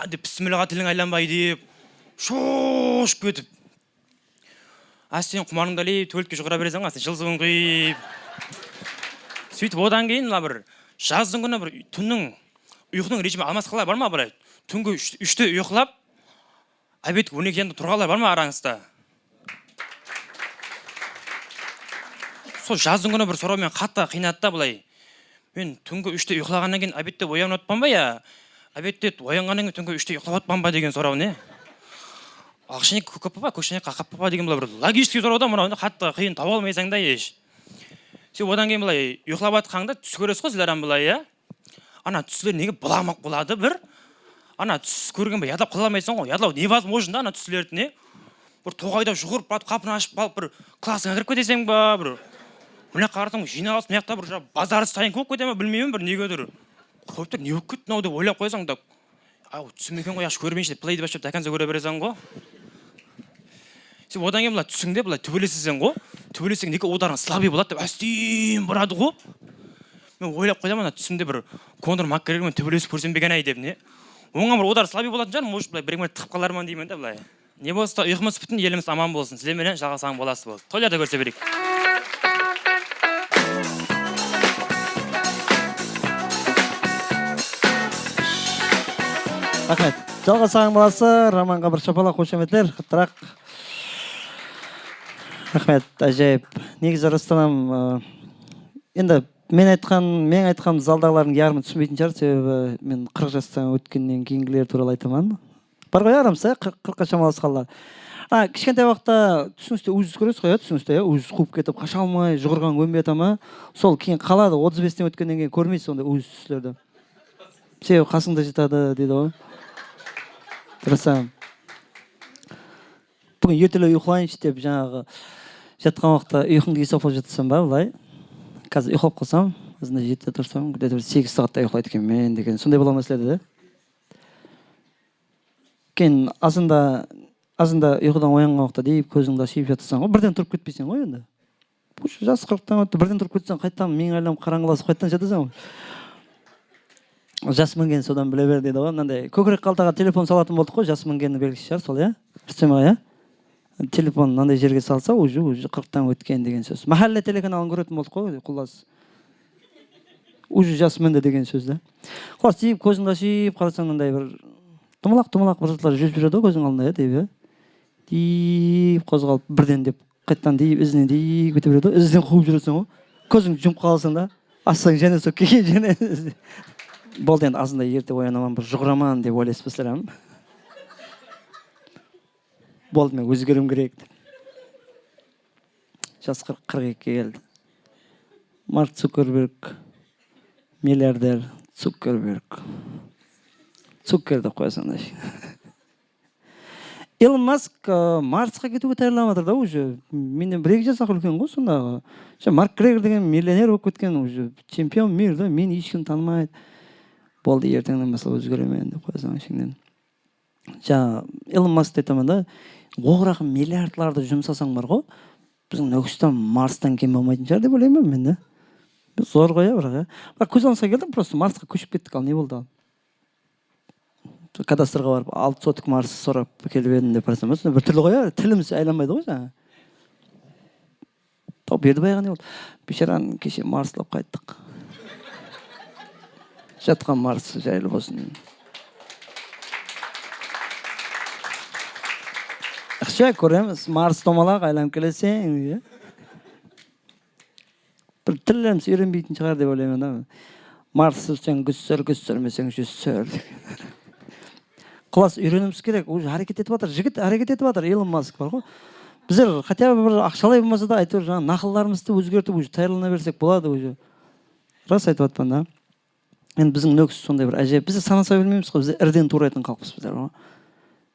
Деп бісмілләға тілің айланбай деп шош кетіп. Сен құмарыңды алып төлтке жүгіре бересің, сен жылсығын құйып. Сөйтіп одан кейін бір жаздың күні бір түннің ұйқының режимі алмас қалай бар ма былай? Түнгі 3-те ұйқылап, обед 12-де тұрғалар бар ма араңызда? Сол жаздың күні бір сұраумен қатты қиынатта былай. Мен түнгі 3-те ұйқылағаннан кейін обедте оянып отпан ба я? Обедте оянғаннан кейін түнгі 3-те ұйқылап отпан ба деген сұрау не? Ақшанек көкіп па, көкшанек қақап па деген бір логический сұрау да, мұнда қатты қиын таба алмайсаң да еш. Сен одан кейін былай ұйқылап жатқанда түс көресіз ғой сіздер былай я? Ана түслер неге бұламақ болады бір? Ана түс көрген бе ядлап қала алмайсың ғой? Ядлау невозможно да ана түслерді не? Бір тоғайда жүгіріп барып қапыны ашып қалып бір классыңа кіріп кетесің ба бір? Мына қарасаң жиналыс мына жақта бір базар сайын көп кете ме білмеймін бір неге тұр. қойып тұр не болып кетті мынау деп ойлап қоясың да ау түсінбеген ғой жақсы көрмейінші деп плейді бастап до конца көре бересің ғой. Сен одан кейін былай түсіңде былай төбелесесің ғой. Төбелесең неге ударың слабый болады деп әстейін бұрады ғой. Мен ойлап қойдым ана түсімде бір Конор Макгрегормен төбелесіп көрсем бе екен ай деп не. Оңға бір удар слабый болатын шығар, может былай бір тығып қалармын деймін да былай. Не болса да ұйқымыз бүтін, еліміз аман болсын. Сіздерменен жалғасаң боласы болды. Тойларда көрсе берейік. Рахмет. Жалғасаң баласы, Романға бір шапалақ қошеметлер, қаттырақ. Рахмет, әжайып. Негізі Рыстанам, енді мен айтқан залдағылардың ярымы түсінбейтін шығар, себебі мен 40 жастан өткеннен кейінгілер туралы айтаман. Бар ғой арамыз, 40-қа шамалас қалдар. Кішкентай уақытта түсіңізде өзіз көресіз ғой, түсіңізде өзіз қуып кетіп, қаша алмай, жұғырған көнбей атама. Сол кейін қалады, 35-тен өткеннен кейін көрмейсіз онда өз түслерді. Себебі қасыңда жатады дейді ғой. Дұрысам. Бүгін ертелі ұйқылайыншы деп жаңағы жатқан уақытта ұйқыңды есап алып жатсам ба, былай. Қазір ұйқылап қалсам, өзінде 7-те тұрсам, где-то 8 сағатта ұйқылайды екен мен деген. Сондай бола мәселеді, да? Кейін азында ұйқыдан оянған уақытта дейіп көзіңді ашып жатырсың ғой, бірден тұрып кетпейсің ғой енді. Жас 40-тан өтті, бірден тұрып кетсең, қайттан мен айлам қараңғыласып қайттан жатырсың ғой. Жас мінген содан біле бер дейді ғой. Мынандай көкірек қалтаға телефон салатын болдық қой, жас мінгеннің белгісі шығар сол, иә? Рүстем телефон мынандай жерге салса, уже 40-тан өткен деген сөз. Махалле телеканалын көретін болдық қой, құлас. Уже жас мінді деген сөз, да. Құлас дейіп, көзіңді ашып, қарасаң мындай бір тұмалақ бір заттар жүріп жүреді ғой көзің алдында, дейіп, дейіп қозғалып бірден деп қайттан дейіп ізінен дейіп өте береді ғой, ізден қуып жүресің ғой. Көзің жұмып қаласың да, ассаң және сол кейін және болды енді азында ерте оянаман бір жұғыраман деп ойлайсыз ба? Болды мен өзгерім керек. Жас 42-ге келді. Марк Цукерберг, миллиардер Цукерберг. Цукер деп қоясың да. Илон Маск Марсқа кетуге таярланып жатыр да уже. Менен 1-2 жасақ үлкен ғой сондағы. Марк Грегор деген миллионер болып кеткен уже. Чемпион мир да, мені ешкім танымайды. Болды ертеңнен мысалы өзгеремен деп қоясың ішіңнен. Илон Маск айтамын да, оғырақ миллиардларды жұмсасаң бар ғой, біздің Нөкістан Марстан кем болмайтын шығар деп ойлаймын мен да. Зор ғой я бірақ. Көз алысқа келдім, просто Марсқа көшіп кеттік, ал не болды ал? Кадастрға барып 6 сотық Марс сұрап келіп едім деп барсам, бір түрлі ғой я, тіліміз айланбайды ғой жаңа. Берді байға не болды? Бешаран кеше Марслап қайттық. Жатқан Марс жайлы болсын. Ақша көреміз, Марс томалақ айланып келесең. Бір тіліміз үйренбейтін шығар деп ойлаймын да. Марс сүрсең күссір, күссірмесең жүссір. Құлас үйреніміз керек, уже әрекет етіп жатыр, жігіт әрекет етіп жатыр, Илон Маск бар ғой. Біздер хотя бы бір ақшалай болмаса да әйтеуір жаңа нақылдарымызды өзгертіп уже тайырлана берсек болады уже. Рас айтып жатпан да. Енді біздің Нөкіс сондай бір әжеп. Біз санаса білмейміз ғой, біз ірден турайтын қалқпыз біздер ғой.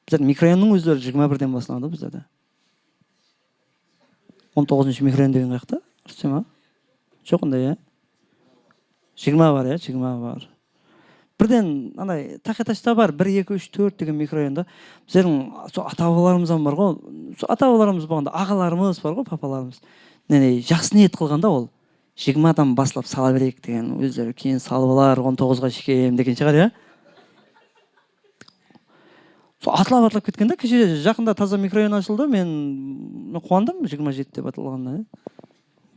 Біздер микрорайонның өздері 21-ден басталады біздерде. 19-шы микрорайон деген қаяқта? Рүстем? Жоқ ондай, 20 бар, 20 бар. Бірден андай тақеташта бар 1, 2, 3, 4 деген микрорайонда біздердің ата-бабаларымыз бар ғой. Ата-бабаларымыз болғанда ағаларымыз бар ғой, папаларымыз. Жақсы ниет қылғанда ол 20-дан басылап сала берейік деген өздері кейін салып алар 19-ға шекем деген шығар, я? Сол атылап кеткенде кеше жақында таза микрорайон ашылды, мен қуандым 27 деп аталғанда.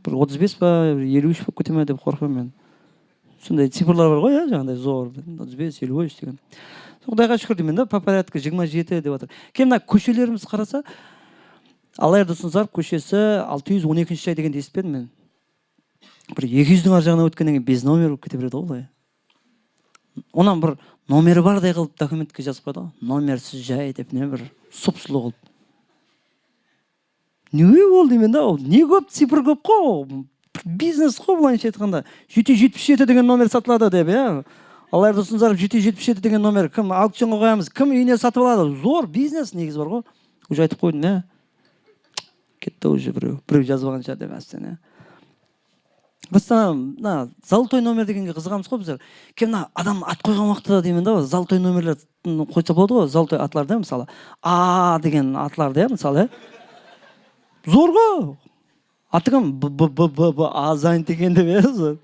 Бір 35 па, 53 болып кете ме деп қорқамын мен. Сондай цифрлар бар ғой, жаңағыдай зор, 35, 53 деген. Құдайға шүкір деймін да, по порядке 27 деп жатыр. Кейін көшелеріміз қараса, Алайыр Досынсаров көшесі 612 жай дегенде естіпедім мен. Бір 200-дің ар жағына өткеннен кейін без номер болып кете береді ғой. Онан бір номері бардай қылып документке жазып қойды ғой. Номерсіз жай деп не бір сұп-сұлу қылып. Не ол деймін да, не көп цифр көп қой. Бизнес қой бұлайынша айтқанда. 777 деген номер сатылады деп, я? Алайыр Досынсаров 777 деген номер кім аукционға қоямыз, кім үйіне сатып алады? Зор бизнес негіз бар ғой. Уже айтып қойдың, я? Кетті уже біреу жазып алған шығар деп әстен, я? просто мына золотой номер дегенге қызығамыз ғой біздер. Мына адам ат қойған уақытта деймін да, золотой номерлер қойса болады ғой, золотой атлар да, мысалы А деген атлар да, мысалы. Зор ғой. Атыгам Б Азайн деген деп зор.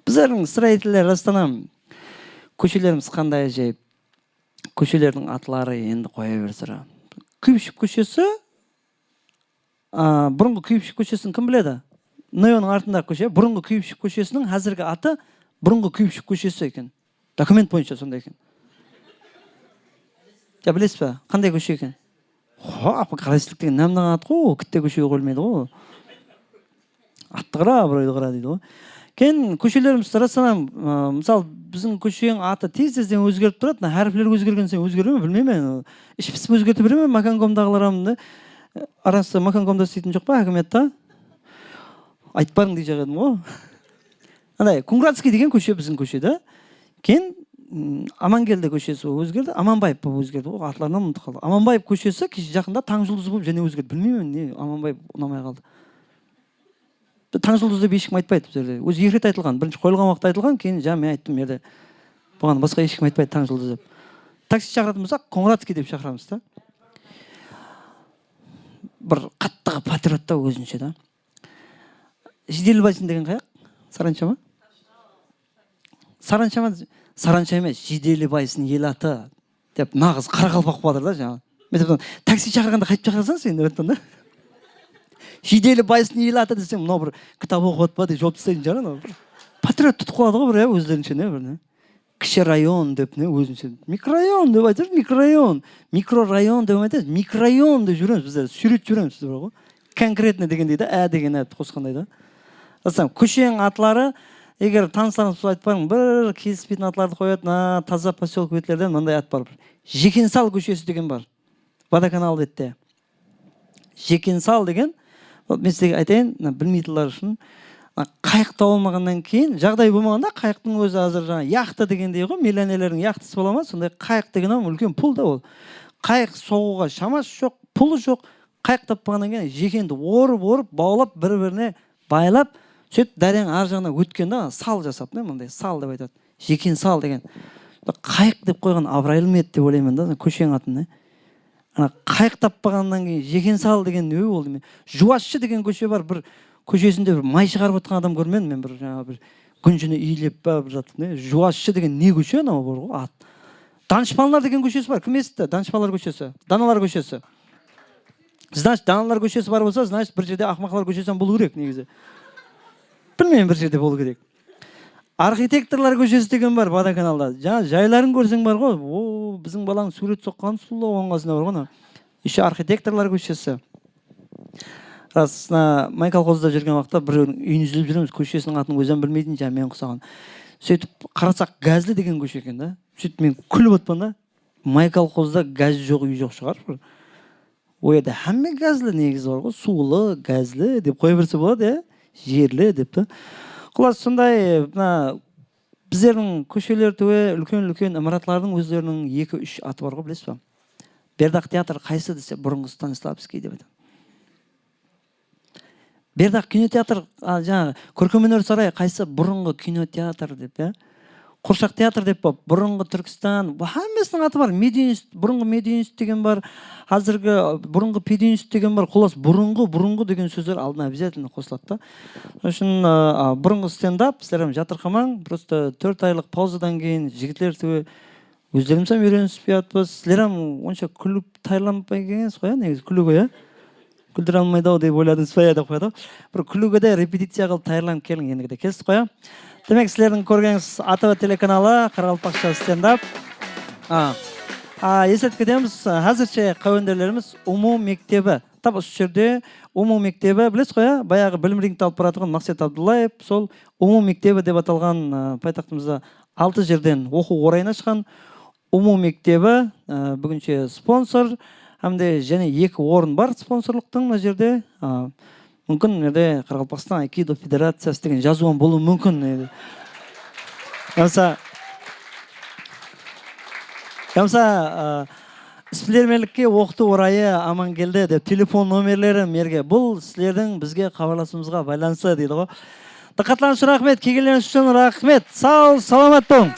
Біздердің строительдер Астана көшелеріміз қандай жай. Көшелердің атлары енді қоя берсір. Күйшік көшесі, бұрынғы Күйшік көшесін кім біледі? Нойоның артында көше, бұрынғы Күйшік көшесінің қазіргі аты бұрынғы Күйшік көшесі екен. Документ бойынша сондай екен. Ja білесіз бе? Қандай көше екен? Қарайсыздық деген намнан ат қой, кітте көшеге қойылмайды ғой. Атты қара, біройды қара дейді ғой. Кен көшелеріміз тарасанам, мысалы біздің көшенің аты тез-тезден өзгеріп тұрады. Әріфлер өзгерген сен өзгере ме? Білмеймін. Іш пісіп өзгерте бере ме? Макангомдағыларым арасы Макангомда істейтін жоқ па, әкімет та? Айтпарың дей жағадым ғой. Андай, Кунградский деген көше біздің көшеде. Кен Амангелді көшесі өзгерді, Аманбаев болып өзгерді ғой, атларынан ұмытып қалды. Аманбаев көшесі кеше жақында Таңжұлдызы болып және өзгерді. Білмеймін, не Аманбаев ұнамай қалды. Таңжұлдыз деп ешкім айтпайды біздерде. Өзі екі рет айтылған. Бірінші қойылған уақытта айтылған, кейін мен айттым ерде. Бұған басқа ешкім айтпайды Таңжұлдыз деп. Такси шақыратын болсақ, Коңградский деп шақырамыз да. Бір қаттығы патриот та өзінше да. Жиделбайсын деген қаяқ? Саранча ма? Саранча ма? Саранча емес, Жиделбайсын ел аты деп нағыз қарақалпақ батыр да жаңа. Мен такси шақырғанда қайтып шақырсаң сен да. Жиделбайсын ел аты десем, мынау бір кітап оқып па деп жауап тастайтын шығар. Патриот тұтып қалады ғой бір өздерінше не бір. Кіші район деп не өзінше. Микрорайон деп айтады, микрорайон. Микрорайон деп айтады, микрорайон деп жүреміз біздер. Сүйретіп жүреміз біздер ғой. Конкретно деген дейді, деген әдіп қосқандай да. Расам, көшенің атлары, егер таныстарыңыз айтпарың, бір келіспейтін атларды қояды, таза поселок бетлерден мындай ат бар. Жекенсал көшесі деген бар. Водоканал бетте. Жекенсал деген, мен сізге айтайын, білмейтіндер үшін, қайық табылмағаннан кейін, жағдай болмағанда қайықтың өзі азыр жаңа яхта дегендей ғой, миллионерлердің яхтасы бола ма? Сондай қайық деген үлкен пұл да ол. Қайық соғуға шамасы жоқ, пұлы жоқ. Қайық таппағаннан кейін жекенді орып, баулап, бір-біріне байлап, сөйтіп дәрен ар жағына өткен да, сал жасап, мындай сал деп айтады. Жекен сал деген. Қайық деп қойған абырайлы ма еді деп ойлаймын да, көшенің атын. Қайық таппағаннан кейін жекен сал деген не болды? Жуасшы деген көше бар, бір көшесінде бір май шығарып отқан адам көрмедім мен, бір жаңа бір күнжіні иілеп жатып. Жуасшы деген не көше анау бар ғой, ат. Данышпанлар деген көшесі бар. Кім естіді? Данышпанлар көшесі, Даналар көшесі. Значит, Даналар көшесі бар болса, значит, бір жерде Ақмақлар көшесі болу керек негізі. Білмеймін, бір жерде болу керек. Архитекторлар көшесі деген бар Водоканалда. Жаңа жайларын көрсең бар ғой, біздің баланың сурет соққан сұлу оңғасында бар ғой. Еще архитекторлар көшесі. Рас, Майкал қолызда жүрген уақытта бір үйін үзіліп жүреміз, көшесінің атын өзім білмейтін, жаңа мен құсаған. Сөйтіп қарасақ газлы деген көше екен да. Сөйтіп мен күліп отпан да. Майкал қолызда газ жоқ, үй жоқ шығар. Ойда әмме газлы негізі бар ғой, сулы, газлы деп қоя берсе болады, жерлі деп та. Құлас сондай, біздердің көшелер төе үлкен-үлкен имаратлардың өздерінің 2-3 аты бар ғой, білесіз ба? Бердақ театр қайсы десе, бұрынғы Станиславский деп айтады. Бердақ кинотеатр, жаңа көркемөнер сарайы қайсы, бұрынғы кинотеатр деп, Қоршақ театр деп бар, бұрынғы Түркістан, әммесінің аты бар, бұрынғы Медиинститут деген бар, қазіргі бұрынғы Пединститут деген бар, құлас бұрынғы деген сөздер алдына обязательно қосылады да. Үшін бұрынғы стендап, сіздерім жатырқамаң, просто 4 айлық паузадан кейін жігітлер төе өздерімсем үйреніспей атпыз, сіздерім онша күліп тайламай келгенсіз қоя, негізі күлуге, күлдіре алмайды ау деп ойладыңыз ба деп қояды. Бір күлуге де репетиция қылып тайырланып келін ендігі де келсіз қоя. Демек, сіздердің көргеніңіз АТВ телеканалы, Қарақалпақша стендап. Есет кетеміз, әзірше қауендерлеріміз Умум мектебі. Тап осы жерде Умум мектебі, білесіз қоя, баяғы білім рингті алып баратырған Мақсет Абдуллаев, сол Умум мектебі деп аталған пайтақтымызда 6 жерден оқу орайына шыққан Умум мектебі бүгінше спонсор, әмде және 2 орын бар спонсорлықтың мына жерде. Мүмкін Қарақалпақстан Айкидо Федерациясы деген жазуын болу мүмкін. Ямса сиздерменликке окту орайы аман келди деп телефон номерлерим мерге бул силердин бизге кабарлашуубузга байланыштуу дейт го. Дыккатланышыңызга рахмет, келгениңиз үчүн рахмет. Сау, саламат болуң.